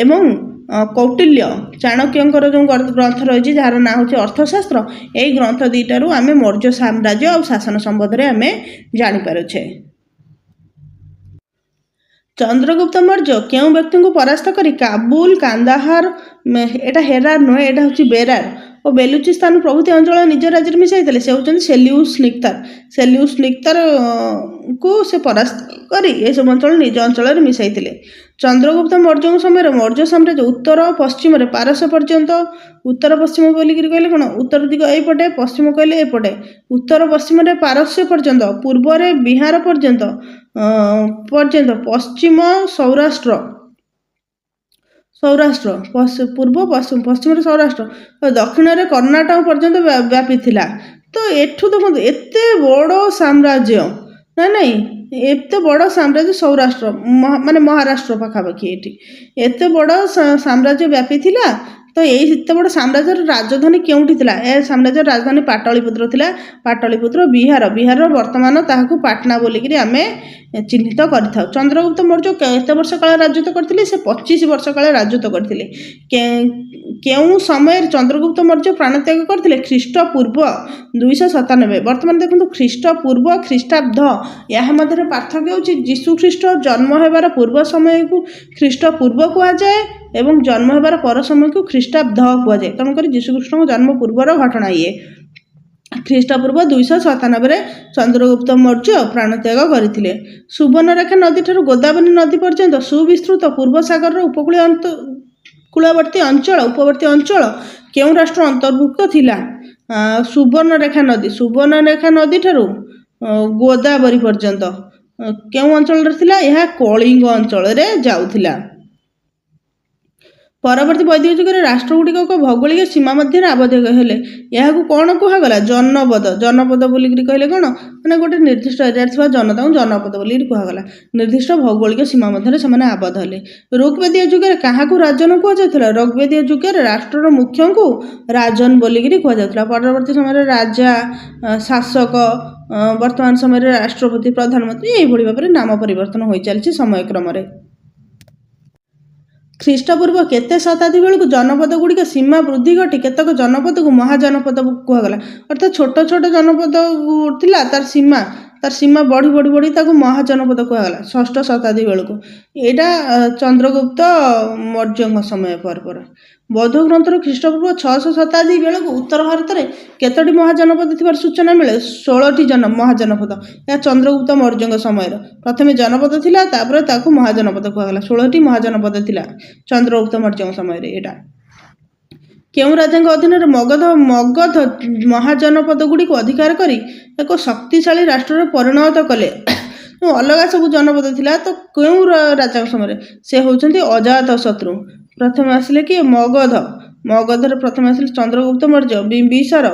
ଏବଂ କୌଟିଲ୍ୟ, ଚାଣକ୍ୟଙ୍କର ଯେଉଁ ଗ୍ରନ୍ଥ ରହିଛି ଯାହାର ନାଁ ହେଉଛି ଅର୍ଥଶାସ୍ତ୍ର, ଏହି ଗ୍ରନ୍ଥ ଦୁଇଟାରୁ ଆମେ ମୌର୍ଯ୍ୟ ସାମ୍ରାଜ୍ୟ ଆଉ ଶାସନ ସମ୍ବନ୍ଧରେ ଆମେ ଜାଣିପାରୁଛେ। ଚନ୍ଦ୍ରଗୁପ୍ତ ମୌର୍ଯ୍ୟ କେଉଁ ବ୍ୟକ୍ତିଙ୍କୁ ପରାସ୍ତ କରି କାବୁଲ, କାନ୍ଦାହାର, ଏଟା ହେରାର ନୁହେଁ, ଏଟା ହେଉଛି ବେରାର ଓ ବେଲୁଚିସ୍ତାନ ପ୍ରଭୃତି ଅଞ୍ଚଳ ନିଜ ରାଜ୍ୟରେ ମିଶାଇଥିଲେ? ସେ ହେଉଛନ୍ତି ସେଲ୍ୟୁସ୍ ନିକ୍ତର। ସେଲ୍ୟୁସ୍ ନିକ୍ତରଙ୍କୁ ସେ ପରାସ୍ତ କରି ଏସବୁ ଅଞ୍ଚଳ ନିଜ ଅଞ୍ଚଳରେ ମିଶାଇଥିଲେ। ଚନ୍ଦ୍ରଗୁପ୍ତ ମୌର୍ଯ୍ୟଙ୍କ ସମୟରେ ମୌର୍ଯ୍ୟ ସାମ୍ରାଜ୍ୟ ଉତ୍ତର ପଶ୍ଚିମରେ ପାରସ୍ୟ ପର୍ଯ୍ୟନ୍ତ, ଉତ୍ତର ପଶ୍ଚିମ ବୋଲିକିରି କହିଲେ କ'ଣ? ଉତ୍ତର ଦିଗ ଏଇପଟେ, ପଶ୍ଚିମ କହିଲେ ଏପଟେ। ଉତ୍ତର ପଶ୍ଚିମରେ ପାରସ୍ୟ ପର୍ଯ୍ୟନ୍ତ, ପୂର୍ବରେ ବିହାର ପର୍ଯ୍ୟନ୍ତ, ପଶ୍ଚିମ ସୌରାଷ୍ଟ୍ର, ପୂର୍ବ ପଶ୍ଚିମରେ ସୌରାଷ୍ଟ୍ର, ଦକ୍ଷିଣରେ କର୍ଣ୍ଣାଟକ ପର୍ଯ୍ୟନ୍ତ ବ୍ୟାପିଥିଲା। ତ ଏଠୁ ଦେଖନ୍ତୁ ଏତେ ବଡ଼ ସାମ୍ରାଜ୍ୟ, ନାଇଁ ଏତେ ବଡ଼ ସାମ୍ରାଜ୍ୟ, ସୌରାଷ୍ଟ୍ର ମାନେ ମହାରାଷ୍ଟ୍ର ପାଖାପାଖି ଏଠି ଏତେ ବଡ଼ ସାମ୍ରାଜ୍ୟ ବ୍ୟାପିଥିଲା। ତ ଏତେ ବଡ଼ ସାମ୍ରାଜ୍ୟର ରାଜଧାନୀ କେଉଁଠି ଥିଲା? ଏ ସାମ୍ରାଜ୍ୟର ରାଜଧାନୀ ପାଟଳିପୁତ୍ର ଥିଲା। ପାଟଳିପୁତ୍ର ବିହାରର ବର୍ତ୍ତମାନ ତାହାକୁ ପାଟନା ବୋଲିକିରି ଆମେ ଚିହ୍ନିତ କରିଥାଉ। ଚନ୍ଦ୍ରଗୁପ୍ତ ମୌର୍ଯ୍ୟ କେତେ ବର୍ଷ କାଳ ରାଜତ୍ୱ କରିଥିଲେ? ସେ 25 ବର୍ଷ କାଳ ରାଜତ୍ୱ କରିଥିଲେ। କେଉଁ ସମୟରେ ଚନ୍ଦ୍ରଗୁପ୍ତ ମୌର୍ଯ୍ୟ ପ୍ରାଣତ୍ୟାଗ କରିଥିଲେ? ଖ୍ରୀଷ୍ଟପୂର୍ବ 297। ବର୍ତ୍ତମାନ ଦେଖନ୍ତୁ ଖ୍ରୀଷ୍ଟପୂର୍ବ, ଖ୍ରୀଷ୍ଟାବ୍ଦ, ଏହା ମଧ୍ୟରେ ପାର୍ଥକ୍ୟ ହେଉଛି ଯୀଶୁଖ୍ରୀଷ୍ଟ ଜନ୍ମ ହେବାର ପୂର୍ବ ସମୟକୁ ଖ୍ରୀଷ୍ଟପୂର୍ବ କୁହାଯାଏ ଏବଂ ଜନ୍ମ ହେବାର ପର ସମୟକୁ ଖ୍ରୀଷ୍ଟାବ୍ଦ କୁହାଯାଏ। ତେଣୁକରି ଯୀଶୁଖ୍ରୀଷ୍ଟଙ୍କ ଜନ୍ମ ପୂର୍ବର ଘଟଣା ଇଏ। ଖ୍ରୀଷ୍ଟପୂର୍ବ 297ରେ ଚନ୍ଦ୍ରଗୁପ୍ତ ମୌର୍ଯ୍ୟ ପ୍ରାଣତ୍ୟାଗ କରିଥିଲେ। ସୁବର୍ଣ୍ଣରେଖା ନଦୀଠାରୁ ଗୋଦାବରୀ ନଦୀ ପର୍ଯ୍ୟନ୍ତ ସୁବିସ୍ତୃତ ପୂର୍ବ ସାଗରର ଉପକୂଳବର୍ତ୍ତୀ ଅଞ୍ଚଳ କେଉଁ ରାଷ୍ଟ୍ର ଅନ୍ତର୍ଭୁକ୍ତ ଥିଲା? ସୁବର୍ଣ୍ଣରେଖା ନଦୀଠାରୁ ଗୋଦାବରୀ ପର୍ଯ୍ୟନ୍ତ କେଉଁ ଅଞ୍ଚଳରେ ଥିଲା? ଏହା କଳିଙ୍ଗ ଅଞ୍ଚଳରେ ଯାଉଥିଲା। ପରବର୍ତ୍ତୀ ବୈଦିକ ଯୁଗରେ ରାଷ୍ଟ୍ରଗୁଡ଼ିକ ଏକ ଭୌଗୋଳିକ ସୀମା ମଧ୍ୟରେ ଆବଦ୍ଧ ହେଲେ। ଏହାକୁ କ'ଣ କୁହାଗଲା? ଜନପଦ। ଜନପଦ ବୋଲିକିରି କହିଲେ କ'ଣ? ମାନେ ଗୋଟେ ନିର୍ଦ୍ଦିଷ୍ଟ ଏରିଆରେ ଥିବା ତାଙ୍କୁ ଜନପଦ ବୋଲିକିରି କୁହାଗଲା। ନିର୍ଦ୍ଦିଷ୍ଟ ଭୌଗୋଳିକ ସୀମା ମଧ୍ୟରେ ସେମାନେ ଆବଦ୍ଧ ହେଲେ। ଋଗ୍ବେଦୀୟ ଯୁଗରେ କାହାକୁ ରାଜନ କୁହାଯାଉଥିଲା? ଋଗ୍ବେଦୀୟ ଯୁଗରେ ରାଷ୍ଟ୍ରର ମୁଖ୍ୟଙ୍କୁ ରାଜନ ବୋଲିକିରି କୁହାଯାଉଥିଲା। ପରବର୍ତ୍ତୀ ସମୟରେ ରାଜା, ଶାସକ, ବର୍ତ୍ତମାନ ସମୟରେ ରାଷ୍ଟ୍ରପତି, ପ୍ରଧାନମନ୍ତ୍ରୀ, ଏଇଭଳି ଭାବରେ ନାମ ପରିବର୍ତ୍ତନ ହୋଇଚାଲିଛି ସମୟକ୍ରମରେ। ଖ୍ରୀଷ୍ଟପୂର୍ବ କେତେ ଶତାବ୍ଦୀ ବେଳକୁ ଜନପଦ ଗୁଡ଼ିକ ସୀମା ବୃଦ୍ଧି ଘଟି କେତେକ ଜନପଦକୁ ମହାଜନପଦ କୁହାଗଲା। ଅର୍ଥାତ୍ ଛୋଟ ଛୋଟ ଜନପଦ ଥିଲା, ତାର ସୀମା ବଢ଼ି ବଢ଼ି ବଢ଼ି ତାକୁ ମହାଜନପଦ କୁହାଗଲା ଷଷ୍ଠ ଶତାବ୍ଦୀ ବେଳକୁ। ଏଇଟା ଚନ୍ଦ୍ରଗୁପ୍ତ ମୌର୍ଯ୍ୟଙ୍କ ସମୟ ପରେ। ବୌଦ୍ଧ ଗ୍ରନ୍ଥରୁ ଖ୍ରୀଷ୍ଟପୂର୍ବ 600 ଶତାବ୍ଦୀ ବେଳକୁ ଉତ୍ତର ଭାରତରେ କେତୋଟି ମହାଜନପଦ ଥିବାର ସୂଚନା ମିଳେ? 16ଟି ମହାଜନପଦ। ଏହା ଚନ୍ଦ୍ରଗୁପ୍ତ ମୌର୍ଯ୍ୟଙ୍କ ସମୟର। ପ୍ରଥମେ ଜନପଦ ଥିଲା, ତାପରେ ତାକୁ ମହାଜନପଦ କୁହାଗଲା। 16ଟି ମହାଜନପଦ ଥିଲା ଚନ୍ଦ୍ରଗୁପ୍ତ ମୌର୍ଯ୍ୟଙ୍କ ସମୟରେ। ଏଇଟା କେଉଁ ରାଜାଙ୍କ ଅଧୀନରେ ମଗଧ ମହାଜନପଦ ଗୁଡ଼ିକୁ ଅଧିକାର କରି ଏକ ଶକ୍ତିଶାଳୀ ରାଷ୍ଟ୍ରରେ ପରିଣତ କଲେ? ଅଲଗା ସବୁ ଜନପଦ ଥିଲା, ତ କେଉଁ ରାଜାଙ୍କ ସମୟରେ? ସେ ହେଉଛନ୍ତି ଅଜାତଶତ୍ରୁ। ପ୍ରଥମେ ଆସିଲେ କିଏ? ମଗଧରେ ପ୍ରଥମେ ଆସିଲେ ଚନ୍ଦ୍ରଗୁପ୍ତ ମୌର୍ଯ୍ୟ, ବିମ୍ବିସାର,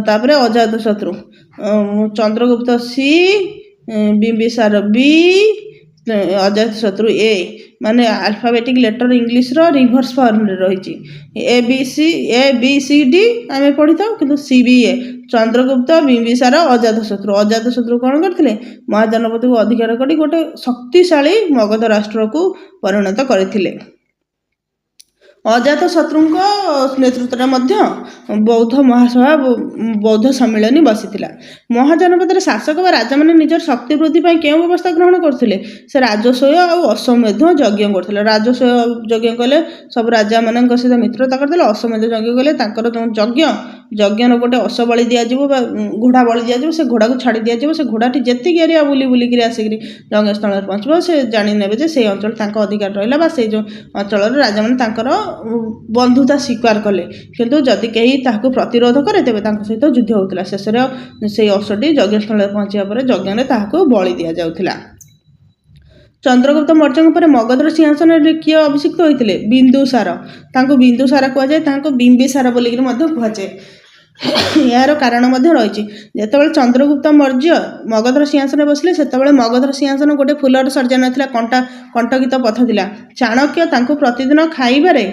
ତାପରେ ଅଜାତଶତ୍ରୁ। ଚନ୍ଦ୍ରଗୁପ୍ତ ସି, ବିମ୍ବିସାର ବି, ଅଜାତଶତ୍ରୁ ଏ। ମାନେ ଆଲଫାବେଟିକ୍ ଲେଟର ଇଂଲିଶର ରିଭର୍ସ ଫର୍ମରେ ରହିଛି। ଏ ବି ସି ଡି ଆମେ ପଢ଼ିଥାଉ, କିନ୍ତୁ ସି ବି ଏ। ଚନ୍ଦ୍ରଗୁପ୍ତ, ବିମ୍ବିସାର, ଅଜାତଶତ୍ରୁ କ'ଣ କରିଥିଲେ? ମହାଜନପଦକୁ ଅଧିକାର କରି ଗୋଟେ ଶକ୍ତିଶାଳୀ ମଗଧ ରାଷ୍ଟ୍ରକୁ ପରିଣତ କରିଥିଲେ। ଅଜାତଶତ୍ରୁଙ୍କ ନେତୃତ୍ୱରେ ମଧ୍ୟ ବୌଦ୍ଧ ମହାସଭା ବୌଦ୍ଧ ସମ୍ମିଳନୀ ବସିଥିଲା। ମହାଜନପଦରେ ଶାସକ ବା ରାଜାମାନେ ନିଜର ଶକ୍ତି ବୃଦ୍ଧି ପାଇଁ କେଉଁ ବ୍ୟବସ୍ଥା ଗ୍ରହଣ କରୁଥିଲେ? ସେ ରାଜସ୍ୱ ଆଉ ଅଶ୍ୱମେଧ ଯଜ୍ଞ କରୁଥିଲେ। ରାଜସ୍ୱ ଯଜ୍ଞ କଲେ, ସବୁ ରାଜାମାନଙ୍କ ସହିତ ମିତ୍ରତା କରିଥିଲେ। ଅଶ୍ୱମେଧ ଯଜ୍ଞ କଲେ, ତାଙ୍କର ଯେଉଁ ଯଜ୍ଞର ଗୋଟେ ଅଶ୍ଵ ବଳି ଦିଆଯିବ ବା ଘୋଡ଼ା ବଳି ଦିଆଯିବ। ସେ ଘୋଡ଼ାକୁ ଛାଡ଼ି ଦିଆଯିବ। ସେ ଘୋଡ଼ାଟି ଯେତିକି ଏରିଆ ବୁଲିକିରି ଆସିକିରି ଯଜ୍ଞସ୍ଥଳରେ ପହଞ୍ଚିବ, ସେ ଜାଣି ନେବେ ଯେ ସେଇ ଅଞ୍ଚଳ ତାଙ୍କ ଅଧିକାର ରହିଲା, ବା ସେଇ ଯେଉଁ ଅଞ୍ଚଳର ରାଜାମାନେ ତାଙ୍କର ବନ୍ଧୁତା ସ୍ୱୀକାର କଲେ। କିନ୍ତୁ ଯଦି କେହି ତାହାକୁ ପ୍ରତିରୋଧ କରେ, ତେବେ ତାଙ୍କ ସହିତ ଯୁଦ୍ଧ ହେଉଥିଲା। ଶେଷରେ ସେଇ ଅଶ୍ୱଟି ଯଜ୍ଞସ୍ଥଳରେ ପହଞ୍ଚିବା ପରେ ଯଜ୍ଞରେ ତାହାକୁ ବଳି ଦିଆଯାଉଥିଲା। ଚନ୍ଦ୍ରଗୁପ୍ତ ମୌର୍ଯ୍ୟଙ୍କ ପରେ ମଗଧର ସିଂହାସନରେ କିଏ ଅଭିଷିକ୍ତ ହୋଇଥିଲେ? ବିନ୍ଦୁସାର। ତାଙ୍କୁ ବିନ୍ଦୁସାର କୁହାଯାଏ, ତାଙ୍କୁ ବିମ୍ବିସାର ବୋଲିକିରି ମଧ୍ୟ କୁହାଯାଏ। ଏହାର କାରଣ ମଧ୍ୟ ରହିଛି। ଯେତେବେଳେ ଚନ୍ଦ୍ରଗୁପ୍ତ ମୌର୍ଯ୍ୟ ମଗଧର ସିଂହାସନରେ ବସିଲେ, ସେତେବେଳେ ମଗଧର ସିଂହାସନ ଗୋଟେ ଫୁଲର ସଜ୍ଜା ନଥିଲା, କଣ୍ଟକିତ ପଥ ଥିଲା। ଚାଣକ୍ୟ ତାଙ୍କୁ ପ୍ରତିଦିନ ଖାଇବାରେ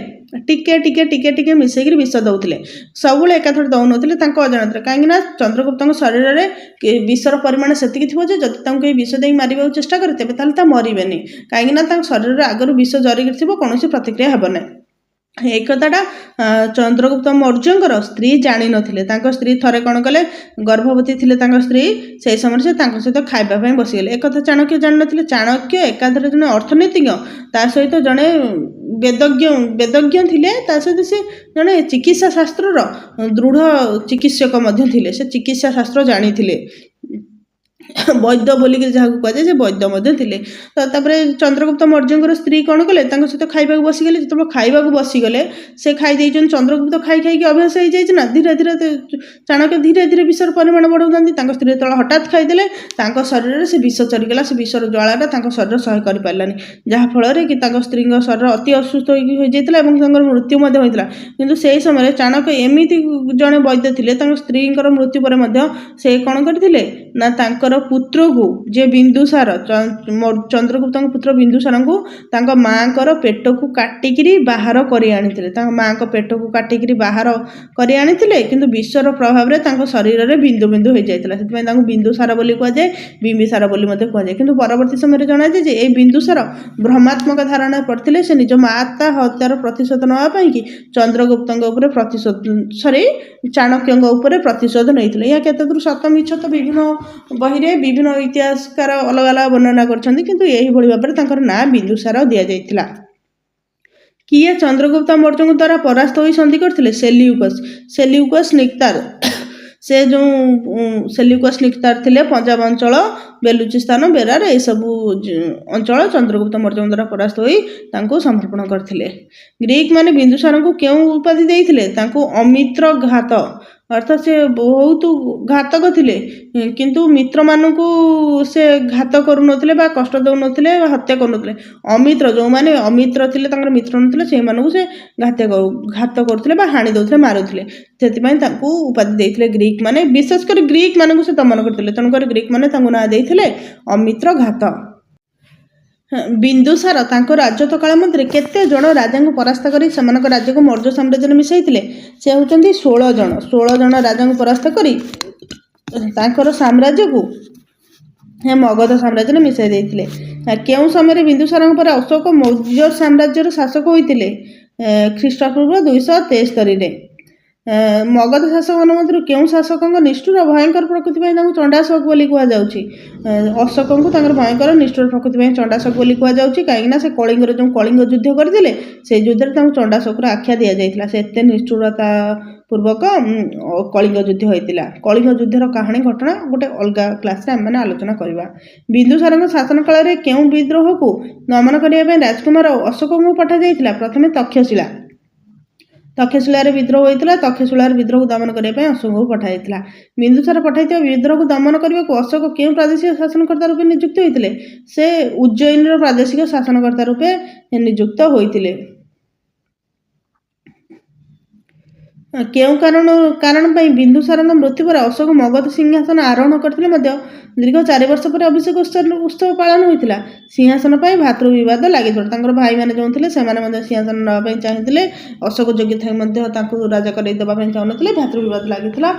ଟିକେ ମିଶେଇକିରି ବିଷ ଦେଉଥିଲେ। ସବୁବେଳେ ଏକାଥରେ ଦେଉନଥିଲେ, ତାଙ୍କ ଅଜାଣତରେ। କାହିଁକିନା ଚନ୍ଦ୍ରଗୁପ୍ତଙ୍କ ଶରୀରରେ ବିଷର ପରିମାଣ ସେତିକି ଥିବ ଯେ ଯଦି ତାଙ୍କୁ କେହି ବିଷ ଦେଇ ମାରିବାକୁ ଚେଷ୍ଟା କରେ, ତେବେ ତାହେଲେ ତା ମରିବେନି। କାହିଁକିନା ତାଙ୍କ ଶରୀରରେ ଆଗରୁ ବିଷ ଜରିକିରି ଥିବ, କୌଣସି ପ୍ରତିକ୍ରିୟା ହେବ ନାହିଁ। এই কথাটা ଚନ୍ଦ୍ରଗୁପ୍ତ ମୌର୍ଯ୍ୟଙ୍କର ସ୍ତ୍ରୀ ଜାଣିନଥିଲେ। ତାଙ୍କ ସ୍ତ୍ରୀ ଥରେ କ'ଣ କଲେ, ଗର୍ଭବତୀ ଥିଲେ ତାଙ୍କ ସ୍ତ୍ରୀ, ସେହି ସମୟରେ ସେ ତାଙ୍କ ସହିତ ଖାଇବା ପାଇଁ ବସିଗଲେ। ଏକଥା ଚାଣକ୍ୟ ଜାଣିନଥିଲେ। ଚାଣକ୍ୟ ଏକାଥରେ ଜଣେ ଅର୍ଥନୀତିଜ୍ଞ, ତା ସହିତ ଜଣେ ବେଦଜ୍ଞ ଥିଲେ, ତା ସହିତ ସେ ଜଣେ ଚିକିତ୍ସା ଶାସ୍ତ୍ରର ଦୃଢ଼ ଚିକିତ୍ସକ ମଧ୍ୟ ଥିଲେ। ସେ ଚିକିତ୍ସା ଶାସ୍ତ୍ର ଜାଣିଥିଲେ। ବୈଦ୍ୟ ବୋଲିକିରି ଯାହାକୁ କୁହାଯାଏ, ସେ ବୈଦ୍ୟ ମଧ୍ୟ ଥିଲେ। ତାପରେ ଚନ୍ଦ୍ରଗୁପ୍ତ ମୌର୍ଯ୍ୟଙ୍କର ସ୍ତ୍ରୀ କ'ଣ କଲେ, ତାଙ୍କ ସହିତ ଖାଇବାକୁ ବସିଗଲେ। ଯେତେବେଳେ ଖାଇବାକୁ ବସିଗଲେ, ସେ ଖାଇ ଦେଇଛନ୍ତି। ଚନ୍ଦ୍ରଗୁପ୍ତ ଖାଇକି ଅଭ୍ୟାସ ହେଇଯାଇଛି ନା। ଚାଣକ୍ୟ ଧୀରେ ଧୀରେ ବିଷର ପରିମାଣ ବଢ଼ାଉଛନ୍ତି। ତାଙ୍କ ସ୍ତ୍ରୀ ଯେତେବେଳେ ହଠାତ୍ ଖାଇଦେଲେ, ତାଙ୍କ ଶରୀରରେ ସେ ବିଷ ଚରିଗଲା। ସେ ବିଷର ଜ୍ୱାଳାଟା ତାଙ୍କ ଶରୀର ସହ୍ୟ କରିପାରିଲାନି, ଯାହାଫଳରେ କି ତାଙ୍କ ସ୍ତ୍ରୀଙ୍କ ଶରୀର ଅତି ଅସୁସ୍ଥ ହୋଇଯାଇଥିଲା ଏବଂ ତାଙ୍କର ମୃତ୍ୟୁ ମଧ୍ୟ ହୋଇଥିଲା। କିନ୍ତୁ ସେହି ସମୟରେ ଚାଣକ୍ୟ ଏମିତି ଜଣେ ବୈଦ୍ୟ ଥିଲେ, ତାଙ୍କ ସ୍ତ୍ରୀଙ୍କର ମୃତ୍ୟୁ ପରେ ମଧ୍ୟ ସେ କ'ଣ କରିଥିଲେ ନା, ତାଙ୍କର ପୁତ୍ରକୁ, ଯେ ବିନ୍ଦୁସାର, ଚନ୍ଦ୍ରଗୁପ୍ତଙ୍କ ପୁତ୍ର ବିନ୍ଦୁସାରଙ୍କୁ ତାଙ୍କ ମାଆଙ୍କର ପେଟକୁ କାଟିକିରି ବାହାର କରି ଆଣିଥିଲେ। ତାଙ୍କ ମାଆଙ୍କ ପେଟକୁ କାଟିକିରି ବାହାର କରି ଆଣିଥିଲେ, କିନ୍ତୁ ବିଷର ପ୍ରଭାବରେ ତାଙ୍କ ଶରୀରରେ ବିନ୍ଦୁ ବିନ୍ଦୁ ହୋଇଯାଇଥିଲା। ସେଥିପାଇଁ ତାଙ୍କୁ ବିନ୍ଦୁସାର ବୋଲି କୁହାଯାଏ, ବିମ୍ବିସାର ବୋଲି ମଧ୍ୟ କୁହାଯାଏ। କିନ୍ତୁ ପରବର୍ତ୍ତୀ ସମୟରେ ଜଣାଯାଏ ଯେ ଏହି ବିନ୍ଦୁସାର ଭ୍ରମାତ୍ମକ ଧାରଣାରେ ପଡ଼ିଥିଲେ। ସେ ନିଜ ମାତା ହତ୍ୟାର ପ୍ରତିଶୋଧ ନେବା ପାଇଁକି ଚନ୍ଦ୍ରଗୁପ୍ତଙ୍କ ଉପରେ ଚାଣକ୍ୟଙ୍କ ଉପରେ ପ୍ରତିଶୋଧ ନେଇଥିଲେ। ଏହା କେତେଦୂର ସତ ମିଛ ତ ବିଭିନ୍ନ ବହିରେ ବିଭିନ୍ନ ଇତିହାସକାର ଅଲଗା ଅଲଗା ବର୍ଣ୍ଣନା କରିଛନ୍ତି, କିନ୍ତୁ ଏହିଭଳି ଭାବରେ ତାଙ୍କର ନାଁ ବିନ୍ଦୁସାର ଦିଆଯାଇଥିଲା। କିଏ ଚନ୍ଦ୍ରଗୁପ୍ତ ମୌର୍ଯ୍ୟଙ୍କ ଦ୍ୱାରା ପରାସ୍ତ ହୋଇ ସନ୍ଧି କରିଥିଲେ? ସେଲ୍ୟୁକସ୍ ନିକ୍ତାର। ସେ ଯେଉଁ ସେଲ୍ୟୁକସ୍ ନିକ୍ତାର ଥିଲେ, ପଞ୍ଜାବ ଅଞ୍ଚଳ, ବେଲୁଚିସ୍ତାନ, ବେରାର, ଏସବୁ ଅଞ୍ଚଳ ଚନ୍ଦ୍ରଗୁପ୍ତ ମୌର୍ଯ୍ୟଙ୍କ ଦ୍ୱାରା ପରାସ୍ତ ହୋଇ ତାଙ୍କୁ ସମର୍ପଣ କରିଥିଲେ। ଗ୍ରୀକ୍ ମାନେ ବିନ୍ଦୁସାରଙ୍କୁ କେଉଁ ଉପାଧି ଦେଇଥିଲେ? ତାଙ୍କୁ ଅମିତ୍ରଘାତ, ଅର୍ଥାତ୍ ସେ ବହୁତ ଘାତକ ଥିଲେ, କିନ୍ତୁ ମିତ୍ରମାନଙ୍କୁ ସେ ଘାତ କରୁନଥିଲେ ବା କଷ୍ଟ ଦେଉନଥିଲେ ବା ହତ୍ୟା କରୁନଥିଲେ। ଅମିତ୍ର, ଯେଉଁମାନେ ଅମିତ୍ର ଥିଲେ, ତାଙ୍କର ମିତ୍ର ନଥିଲେ, ସେଇମାନଙ୍କୁ ସେ ଘାତ କରୁଥିଲେ ବା ହାଣି ଦେଉଥିଲେ, ମାରୁଥିଲେ। ସେଥିପାଇଁ ତାଙ୍କୁ ଉପାଧି ଦେଇଥିଲେ ଗ୍ରୀକ୍ ମାନେ। ବିଶେଷ କରି ଗ୍ରୀକ୍ ମାନଙ୍କୁ ସେ ଦମନ କରିଥିଲେ, ତେଣୁକରି ଗ୍ରୀକ୍ ମାନେ ତାଙ୍କୁ ନାଁ ଦେଇଥିଲେ ଅମିତ୍ରଘାତ। ବିନ୍ଦୁସାର ତାଙ୍କ ରାଜତ୍ୱ କାଳ ମଧ୍ୟରେ କେତେ ଜଣ ରାଜାଙ୍କୁ ପରାସ୍ତ କରି ସେମାନଙ୍କ ରାଜ୍ୟକୁ ମୌର୍ଯ୍ୟ ସାମ୍ରାଜ୍ୟରେ ମିଶାଇଥିଲେ? ସେ ହେଉଛନ୍ତି 16 ଜଣ। 16 ଜଣ ରାଜାଙ୍କୁ ପରାସ୍ତ କରି ତାଙ୍କର ସାମ୍ରାଜ୍ୟକୁ ମଗଧ ସାମ୍ରାଜ୍ୟରେ ମିଶାଇ ଦେଇଥିଲେ। କେଉଁ ସମୟରେ ବିନ୍ଦୁସାରଙ୍କ ପରେ ଅଶୋକ ମୌର୍ଯ୍ୟ ସାମ୍ରାଜ୍ୟର ଶାସକ ହୋଇଥିଲେ? ଖ୍ରୀଷ୍ଟପୂର୍ବ 273ରେ। ମଗଧ ଶାସକମାନଙ୍କ ମଧ୍ୟରୁ କେଉଁ ଶାସକଙ୍କ ନିଷ୍ଠୁର ଭୟଙ୍କର ପ୍ରକୃତି ପାଇଁ ତାଙ୍କୁ ଚଣ୍ଡାଶୋକ ବୋଲି କୁହାଯାଉଛି? ଅଶୋକଙ୍କୁ ତାଙ୍କର ଭୟଙ୍କର ନିଷ୍ଠୁର ପ୍ରକୃତି ପାଇଁ ଚଣ୍ଡାଶୋକ ବୋଲି କୁହାଯାଉଛି, କାହିଁକିନା ସେ କଳିଙ୍ଗର ଯେଉଁ କଳିଙ୍ଗ ଯୁଦ୍ଧ କରିଥିଲେ ସେଇ ଯୁଦ୍ଧରେ ତାଙ୍କୁ ଚଣ୍ଡାଶୋକର ଆଖ୍ୟା ଦିଆଯାଇଥିଲା। ସେ ଏତେ ନିଷ୍ଠୁରତା ପୂର୍ବକ କଳିଙ୍ଗ ଯୁଦ୍ଧ ହୋଇଥିଲା। କଳିଙ୍ଗ ଯୁଦ୍ଧର କାହାଣୀ ଘଟଣା ଗୋଟେ ଅଲଗା କ୍ଲାସରେ ଆମେମାନେ ଆଲୋଚନା କରିବା। ବିନ୍ଦୁସାରଙ୍କ ଶାସନ କାଳରେ କେଉଁ ବିଦ୍ରୋହକୁ ଦମନ କରିବା ପାଇଁ ରାଜକୁମାର ଅଶୋକଙ୍କୁ ପଠାଯାଇଥିଲା? ପ୍ରଥମେ ତକ୍ଷଶିଳା। ତକ୍ଷଶିଳାରେ ବିଦ୍ରୋହ ହୋଇଥିଲା। ତକ୍ଷଶିଳାର ବିଦ୍ରୋହକୁ ଦମନ କରିବା ପାଇଁ ଅଶୋକଙ୍କୁ ପଠାଯାଇଥିଲା। ବିନ୍ଦୁସାର ପଠାଇଥିବା ବିଦ୍ରୋହକୁ ଦମନ କରିବାକୁ ଅଶୋକ କେଉଁ ପ୍ରାଦେଶିକ ଶାସନକର୍ତ୍ତା ରୂପେ ନିଯୁକ୍ତ ହୋଇଥିଲେ? ସେ ଉଜ୍ଜୟିନୀର ପ୍ରାଦେଶିକ ଶାସନକର୍ତ୍ତା ରୂପେ ନିଯୁକ୍ତ ହୋଇଥିଲେ। କେଉଁ କାରଣ ପାଇଁ ବିନ୍ଦୁସାରଙ୍କ ମୃତ୍ୟୁ ପରେ ଅଶୋକ ମଗଧ ସିଂହାସନ ଆରୋହଣ କରିଥିଲେ ମଧ୍ୟ ଦୀର୍ଘ 4 ବର୍ଷ ପରେ ଅଭିଷେକ ଉତ୍ସବ ପାଳନ ହୋଇଥିଲା? ସିଂହାସନ ପାଇଁ ଭାତୃବିବାଦ ଲାଗିଥିଲା। ତାଙ୍କର ଭାଇମାନେ ଯେଉଁ ଥିଲେ ସେମାନେ ମଧ୍ୟ ସିଂହାସନ ନେବା ପାଇଁ ଚାହିଁଥିଲେ। ଅଶୋକ ଯୋଗ୍ୟ ଥାଇ ମଧ୍ୟ ତାଙ୍କୁ ରାଜା କରାଇ ଦେବା ପାଇଁ ଚାହୁଁନଥିଲେ। ଭାତୃବିବାଦ ଲାଗିଥିଲା।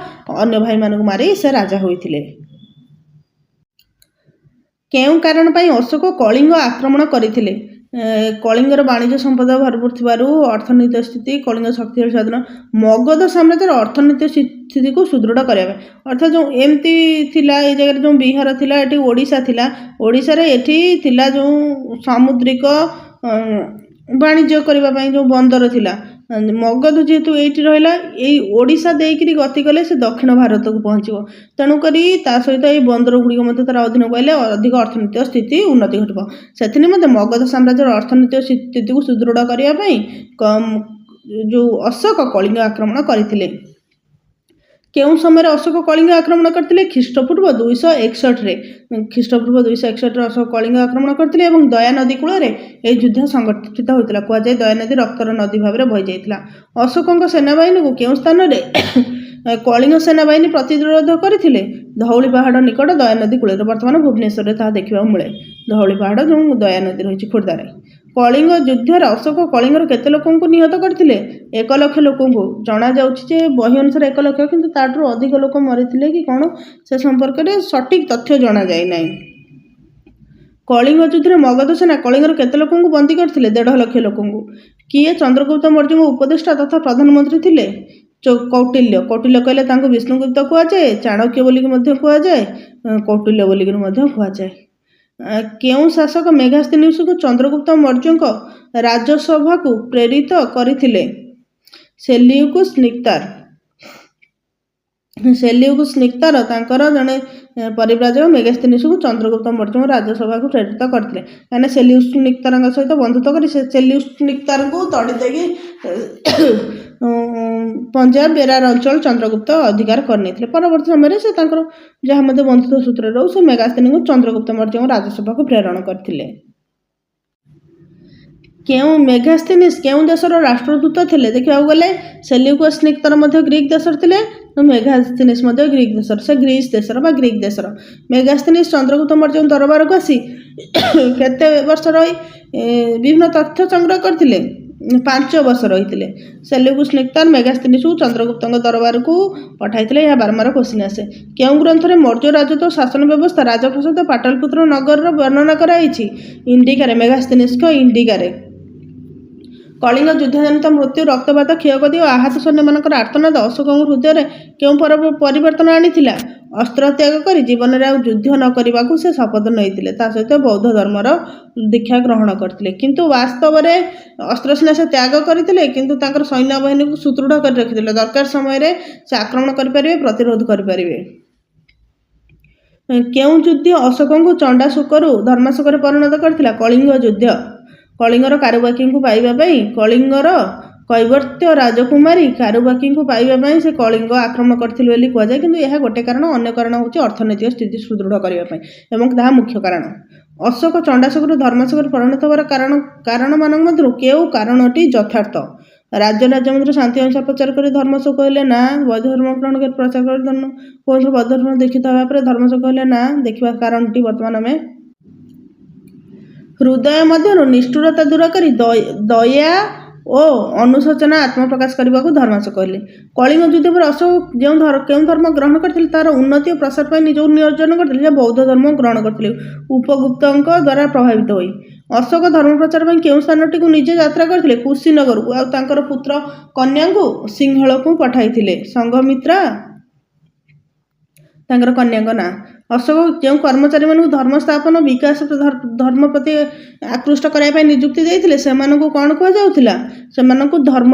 ଅନ୍ୟ ଭାଇମାନଙ୍କୁ ମାରି ସେ ରାଜା ହୋଇଥିଲେ। କେଉଁ କାରଣ ପାଇଁ ଅଶୋକ କଳିଙ୍ଗ ଆକ୍ରମଣ କରିଥିଲେ? କଳିଙ୍ଗର ବାଣିଜ୍ୟ ସମ୍ପଦ ଭରପୁର ଥିବାରୁ, ଅର୍ଥନୈତିକ ସ୍ଥିତି, କଳିଙ୍ଗ ଶକ୍ତିଶାଳୀ ସ୍ୱାଧୀନ, ମଗଧ ସାମ୍ରାଜ୍ୟର ଅର୍ଥନୈତିକ ସ୍ଥିତିକୁ ସୁଦୃଢ଼ କରିବା ପାଇଁ। ଅର୍ଥାତ୍ ଯେଉଁ ଏମିତି ଥିଲା ଏଇ ଜାଗାରେ ଯେଉଁ ବିହାର ଥିଲା, ଏଠି ଓଡ଼ିଶା ଥିଲା। ଓଡ଼ିଶାରେ ଏଠି ଥିଲା ଯେଉଁ ସାମୁଦ୍ରିକ ବାଣିଜ୍ୟ କରିବା ପାଇଁ ଯେଉଁ ବନ୍ଦର ଥିଲା। ମଗଧ ଯେହେତୁ ଏଇଠି ରହିଲା, ଏଇ ଓଡ଼ିଶା ଦେଇକିରି ଗତି କଲେ ସେ ଦକ୍ଷିଣ ଭାରତକୁ ପହଞ୍ଚିବ। ତେଣୁକରି ତା ସହିତ ଏଇ ବନ୍ଦର ଗୁଡ଼ିକ ମଧ୍ୟ ତାର ଅଧୀନକୁ ଆସିଲେ ଅଧିକ ଅର୍ଥନୈତିକ ସ୍ଥିତି ଉନ୍ନତି ଘଟିବ। ସେଥିନିମନ୍ତେ ମଗଧ ସାମ୍ରାଜ୍ୟର ଅର୍ଥନୈତିକ ସ୍ଥିତିକୁ ସୁଦୃଢ଼ କରିବା ପାଇଁ ଯେଉଁ ଅଶୋକ କଳିଙ୍ଗ ଆକ୍ରମଣ କରିଥିଲେ। କେଉଁ ସମୟରେ ଅଶୋକ କଳିଙ୍ଗ ଆକ୍ରମଣ କରିଥିଲେ? ଖ୍ରୀଷ୍ଟପୂର୍ବ 261ରେ। ଖ୍ରୀଷ୍ଟପୂର୍ବ 261ରେ ଅଶୋକ କଳିଙ୍ଗ ଆକ୍ରମଣ କରିଥିଲେ ଏବଂ ଦୟା ନଦୀ କୂଳରେ ଏହି ଯୁଦ୍ଧ ସଂଗଠିତ ହୋଇଥିଲା। କୁହାଯାଏ ଦୟା ନଦୀ ରକ୍ତର ନଦୀ ଭାବରେ ବହିଯାଇଥିଲା। ଅଶୋକଙ୍କ ସେନାବାହିନୀକୁ କେଉଁ ସ୍ଥାନରେ କଳିଙ୍ଗ ସେନାବାହିନୀ ପ୍ରତିରୋଧ କରିଥିଲେ? ଧଉଳି ପାହାଡ଼ ନିକଟ ଦୟା ନଦୀ କୂଳରେ। ବର୍ତ୍ତମାନ ଭୁବନେଶ୍ୱରରେ ତାହା ଦେଖିବାକୁ ମିଳେ। ଧଉଳି ପାହାଡ଼ ଯେଉଁ ଦୟା ନଦୀ ରହିଛି ଖୋର୍ଦ୍ଧାରେ। କଳିଙ୍ଗ ଯୁଦ୍ଧରେ ଅଶୋକ କଳିଙ୍ଗର କେତେ ଲୋକଙ୍କୁ ନିହତ କରିଥିଲେ? 1 ଲକ୍ଷ ଲୋକଙ୍କୁ। ଜଣାଯାଉଛି ଯେ ବହି ଅନୁସାରେ 1 ଲକ୍ଷ, କିନ୍ତୁ ତାଠାରୁ ଅଧିକ ଲୋକ ମରିଥିଲେ କି କ'ଣ ସେ ସମ୍ପର୍କରେ ସଠିକ୍ ତଥ୍ୟ ଜଣାଯାଇ ନାହିଁ। କଳିଙ୍ଗ ଯୁଦ୍ଧରେ ମଗଧ ସେନା କଳିଙ୍ଗର କେତେ ଲୋକଙ୍କୁ ବନ୍ଦୀ କରିଥିଲେ? 1.5 ଲକ୍ଷ ଲୋକଙ୍କୁ। କିଏ ଚନ୍ଦ୍ରଗୁପ୍ତ ମୌର୍ଯ୍ୟଙ୍କ ଉପଦେଷ୍ଟା ତଥା ପ୍ରଧାନମନ୍ତ୍ରୀ ଥିଲେ? କୌଟିଲ୍ୟ। କୌଟିଲ୍ୟ କହିଲେ ତାଙ୍କୁ ବିଷ୍ଣୁଗୁପ୍ତ କୁହାଯାଏ, ଚାଣକ୍ୟ ବୋଲିକି ମଧ୍ୟ କୁହାଯାଏ, କୌଟିଲ୍ୟ ବୋଲିକି ମଧ୍ୟ କୁହାଯାଏ। କେଉଁ ଶାସକ ମେଘାସ୍ତିନିସକୁ ଚନ୍ଦ୍ରଗୁପ୍ତ ମୌର୍ଯ୍ୟଙ୍କ ରାଜସଭାକୁ ପ୍ରେରିତ କରିଥିଲେ? ସେଲ୍ୟୁକସ୍ ନିକ୍ତାର। ସେଲ୍ୟୁକସ୍ ନିକ୍ତାର ତାଙ୍କର ଜଣେ ପରିବ୍ରାଜକ ମେଘାସ୍ତିନିସକୁ ଚନ୍ଦ୍ରଗୁପ୍ତ ମୌର୍ଯ୍ୟଙ୍କ ରାଜସଭାକୁ ପ୍ରେରିତ କରିଥିଲେ। କାହିଁକିନା ସେଲ୍ୟୁକସ୍ ନିକ୍ତାରଙ୍କ ସହିତ ବନ୍ଧୁତ୍ୱ କରି ସେ ସେଲ୍ୟୁକସ୍ ନିକ୍ତାରଙ୍କୁ ତଡ଼ି ଦେଇକି ପଞ୍ଜାବ ବେରାର ଅଞ୍ଚଳ ଚନ୍ଦ୍ରଗୁପ୍ତ ଅଧିକାର କରିନେଇଥିଲେ। ପରବର୍ତ୍ତୀ ସମୟରେ ସେ ତାଙ୍କର ଯାହା ମଧ୍ୟ ବନ୍ଧୁତ୍ୱ ସୂତ୍ରରେ ରହୁ ସେ ମେଘାସ୍ତିନିଙ୍କୁ ଚନ୍ଦ୍ରଗୁପ୍ତ ମୌର୍ଯ୍ୟଙ୍କ ରାଜସଭାକୁ ପ୍ରେରଣ କରିଥିଲେ। ମେଘାସ୍ତିନିସ୍ କେଉଁ ଦେଶର ରାଷ୍ଟ୍ରଦୂତ ଥିଲେ? ଦେଖିବାକୁ ଗଲେ ସେଲ୍ୟୁକସ୍ ନିକ୍ତାର ମଧ୍ୟ ଗ୍ରୀକ୍ ଦେଶର ଥିଲେ, ମେଘାସ୍ତିନିସ୍ ମଧ୍ୟ ଗ୍ରୀକ୍ ଦେଶର। ସେ ଗ୍ରୀସ୍ ଦେଶର ବା ଗ୍ରୀକ୍ ଦେଶର। ମେଘାସ୍ତିନିସ୍ ଚନ୍ଦ୍ରଗୁପ୍ତ ମୌର୍ଯ୍ୟଙ୍କ ଦରବାରକୁ ଆସି କେତେ ବର୍ଷ ରହି ବିଭିନ୍ନ ତଥ୍ୟ ସଂଗ୍ରହ କରିଥିଲେ? 5 ବର୍ଷ ରହିଥିଲେ। ସେଲ୍ୟୁକସ୍ ନିକ୍ତାର ମେଘାସ୍ତିନିସକୁ ଚନ୍ଦ୍ରଗୁପ୍ତଙ୍କ ଦରବାରକୁ ପଠାଇଥିଲେ। ଏହା ବାରମ୍ବାର କୋଶ୍ଚିନ୍ ଆସେ। କେଉଁ ଗ୍ରନ୍ଥରେ ମୌର୍ଯ୍ୟ ରାଜତ୍ୱ ଶାସନ ବ୍ୟବସ୍ଥା ରାଜପ୍ରସାଦ ପାଟଳିପୁତ୍ର ନଗରର ବର୍ଣ୍ଣନା କରାଯାଇଛି? ଇଣ୍ଡିକାରେ। ମେଘାସ୍ତିନିସ୍ଙ୍କ ଇଣ୍ଡିକାରେ। କଳିଙ୍ଗ ଯୁଦ୍ଧଜନିତ ମୃତ୍ୟୁ, ରକ୍ତପାତ, କ୍ଷୟକ୍ଷତି ଓ ଆହତ ସୈନ୍ୟମାନଙ୍କର ଆର୍ତ୍ତନାଦ ଅଶୋକଙ୍କ ହୃଦୟରେ କେଉଁ ପରିବର୍ତ୍ତନ ଆଣିଥିଲା? ଅସ୍ତ୍ରତ୍ୟାଗ କରି ଜୀବନରେ ଆଉ ଯୁଦ୍ଧ ନ କରିବାକୁ ସେ ଶପଥ ନେଇଥିଲେ। ତା ସହିତ ବୌଦ୍ଧ ଧର୍ମର ଦୀକ୍ଷା ଗ୍ରହଣ କରିଥିଲେ। କିନ୍ତୁ ବାସ୍ତବରେ ଅସ୍ତ୍ର ସିନା ସେ ତ୍ୟାଗ କରିଥିଲେ, କିନ୍ତୁ ତାଙ୍କର ସୈନ୍ୟବାହିନୀକୁ ସୁଦୃଢ଼ କରି ରଖିଥିଲେ। ଦରକାର ସମୟରେ ସେ ଆକ୍ରମଣ କରିପାରିବେ, ପ୍ରତିରୋଧ କରିପାରିବେ। କେଉଁ ଯୁଦ୍ଧ ଅଶୋକଙ୍କୁ ଚଣ୍ଡାଶୋକରୁ ଧର୍ମାଶୋକରେ ପରିଣତ କରିଥିଲା? କଳିଙ୍ଗ ଯୁଦ୍ଧ। କଳିଙ୍ଗର କାରୁବାକିଙ୍କୁ ପାଇବା ପାଇଁ କଳିଙ୍ଗର କୈବର୍ତ୍ୟ ରାଜକୁମାରୀ କାରୁବାକିଙ୍କୁ ପାଇବା ପାଇଁ ସେ କଳିଙ୍ଗ ଆକ୍ରମଣ କରିଥିଲେ ବୋଲି କୁହାଯାଏ। କିନ୍ତୁ ଏହା ଗୋଟେ କାରଣ। ଅନ୍ୟ କାରଣ ହେଉଛି ଅର୍ଥନୈତିକ ସ୍ଥିତି ସୁଦୃଢ଼ କରିବା ପାଇଁ ଏବଂ ତାହା ମୁଖ୍ୟ କାରଣ। ଅଶୋକ ଚଣ୍ଡାଶୋକରୁ ଧର୍ମାଶୋକରେ ପରିଣତ ହେବାର କାରଣମାନଙ୍କ ମଧ୍ୟରୁ କେଉଁ କାରଣଟି ଯଥାର୍ଥ? ରାଜ୍ୟ ମଧ୍ୟରେ ଶାନ୍ତି ଅହିଂସା ପ୍ରଚାର କରି ଧର୍ମାଶୋକ ହେଲେ ନା? ବୌଦ୍ଧ ଧର୍ମ ଗ୍ରହଣ କରି ପ୍ରଚାର କରି ବୌଦ୍ଧ ଧର୍ମ ଦୀକ୍ଷିତ ହେବା ପରେ ଧର୍ମାଶୋକ ହେଲେ ନା? ଦେଖିବା କାରଣଟି ବର୍ତ୍ତମାନ ଆମେ। ହୃଦୟ ମଧ୍ୟରୁ ନିଷ୍ଠୁରତା ଦୂର କରି ଦୟା ଓ ଅନୁଶୋଚନା ଆତ୍ମପ୍ରକାଶ କରିବାକୁ ଧର୍ମାଶୋକ କହିଲେ। କଳିଙ୍ଗ ଯୁଦ୍ଧ ପରେ ଅଶୋକ କେଉଁ ଧର୍ମ ଗ୍ରହଣ କରିଥିଲେ ତାର ଉନ୍ନତି ଓ ପ୍ରସାର ପାଇଁ ନିଜକୁ ନିୟୋଜନ କରିଥିଲେ ସେ ବୌଦ୍ଧ ଧର୍ମ ଗ୍ରହଣ କରିଥିଲେ ଉପଗୁପ୍ତଙ୍କ ଦ୍ୱାରା ପ୍ରଭାବିତ ହୋଇ। ଅଶୋକ ଧର୍ମ ପ୍ରଚାର ପାଇଁ କେଉଁ ସ୍ଥାନଟିକୁ ନିଜେ ଯାତ୍ରା କରିଥିଲେ କୁଶୀନଗରକୁ ଆଉ ତାଙ୍କର ପୁତ୍ର କନ୍ୟାଙ୍କୁ ସିଂହଳକୁ ପଠାଇଥିଲେ ସଂଘମିତ୍ରା ତାଙ୍କର କନ୍ୟାଙ୍କ ନାଁ। ଅଶୋକ ଯେଉଁ କର୍ମଚାରୀମାନଙ୍କୁ ଧର୍ମ ସ୍ଥାପନ ବିକାଶ ଧର୍ମ ପ୍ରତି ଆକୃଷ୍ଟ କରିବା ପାଇଁ ନିଯୁକ୍ତି ଦେଇଥିଲେ ସେମାନଙ୍କୁ କ'ଣ କୁହାଯାଉଥିଲା ସେମାନଙ୍କୁ ଧର୍ମ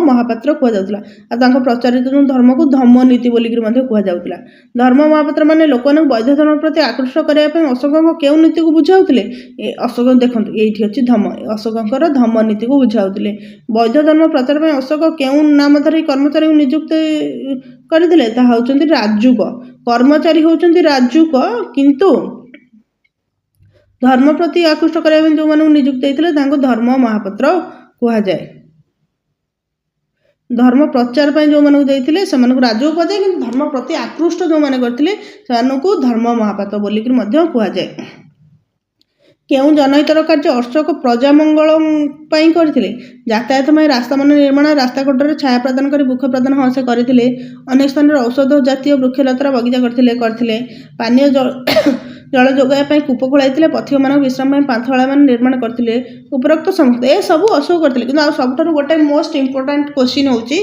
ମହାପାତ୍ର କୁହାଯାଉଥିଲା ଆଉ ତାଙ୍କ ପ୍ରଚାରିତ ଯେଉଁ ଧର୍ମକୁ ଧମ୍ମନୀତି ବୋଲିକି ମଧ୍ୟ କୁହାଯାଉଥିଲା। ଧର୍ମ ମହାପାତ୍ର ମାନେ ଲୋକମାନଙ୍କୁ ବୈଦ୍ଧ ଧର୍ମ ପ୍ରତି ଆକୃଷ୍ଟ କରିବା ପାଇଁ ଅଶୋକଙ୍କ କେଉଁ ନୀତିକୁ ବୁଝାଉଥିଲେ ଅଶୋକ ଦେଖନ୍ତୁ ଏଇଠି ଅଛି ଅଶୋକଙ୍କର ଧମ୍ମନୀତିକୁ ବୁଝାଉଥିଲେ। ବୈଦ୍ଧ ଧର୍ମ ପ୍ରଚାର ପାଇଁ ଅଶୋକ କେଉଁ ନାମଧାରୀ କର୍ମଚାରୀଙ୍କୁ ନିଯୁକ୍ତି କରିଥିଲେ ତାହା ହେଉଛନ୍ତି ରାଜୁକ। କର୍ମଚାରୀ ହେଉଛନ୍ତି ରାଜୁକ କିନ୍ତୁ ଧର୍ମ ପ୍ରତି ଆକୃଷ୍ଟ କରିବା ପାଇଁ ଯେଉଁମାନଙ୍କୁ ନିଯୁକ୍ତି ଦେଇଥିଲେ ତାଙ୍କୁ ଧର୍ମ ମହାପାତ୍ର କୁହାଯାଏ। ଧର୍ମ ପ୍ରଚାର ପାଇଁ ଯେଉଁମାନଙ୍କୁ ଦେଇଥିଲେ ସେମାନଙ୍କୁ ରାଜୁକ କୁହାଯାଏ କିନ୍ତୁ ଧର୍ମ ପ୍ରତି ଆକୃଷ୍ଟ ଯେଉଁମାନେ କରିଥିଲେ ସେମାନଙ୍କୁ ଧର୍ମ ମହାପାତ୍ର ବୋଲିକି ମଧ୍ୟ କୁହାଯାଏ। କେଉଁ ଜନହିତର କାର୍ଯ୍ୟ ଅଶୋକ ପ୍ରଜାମଙ୍ଗଳ ପାଇଁ କରିଥିଲେ ଯାତାୟାତ ପାଇଁ ରାସ୍ତାମାନ ନିର୍ମାଣ ରାସ୍ତାକଡ଼ରେ ଛାୟା ପ୍ରଦାନ କରି ବୃକ୍ଷ ପ୍ରଦାନ ସେ କରିଥିଲେ। ଅନେକ ସ୍ଥାନରେ ଔଷଧ ଜାତୀୟ ବୃକ୍ଷଲତାର ବଗିଚା କରିଥିଲେ। ପାନୀୟ ଜଳ ଯୋଗାଇବା ପାଇଁ କୂପ ଖୋଳାଇଥିଲେ ପଥିକମାନଙ୍କ ବିଶ୍ରାମ ପାଇଁ ପାନ୍ଥଶାଳାମାନ ନିର୍ମାଣ କରିଥିଲେ। ଉପରୋକ୍ତ ସମସ୍ତ ଏସବୁ ଅଶୋକ କରିଥିଲେ କିନ୍ତୁ ଆଉ ସବୁଠାରୁ ଗୋଟେ ମୋଷ୍ଟ ଇମ୍ପୋର୍ଟାଣ୍ଟ କ୍ୱେଶ୍ଚିନ୍ ହେଉଛି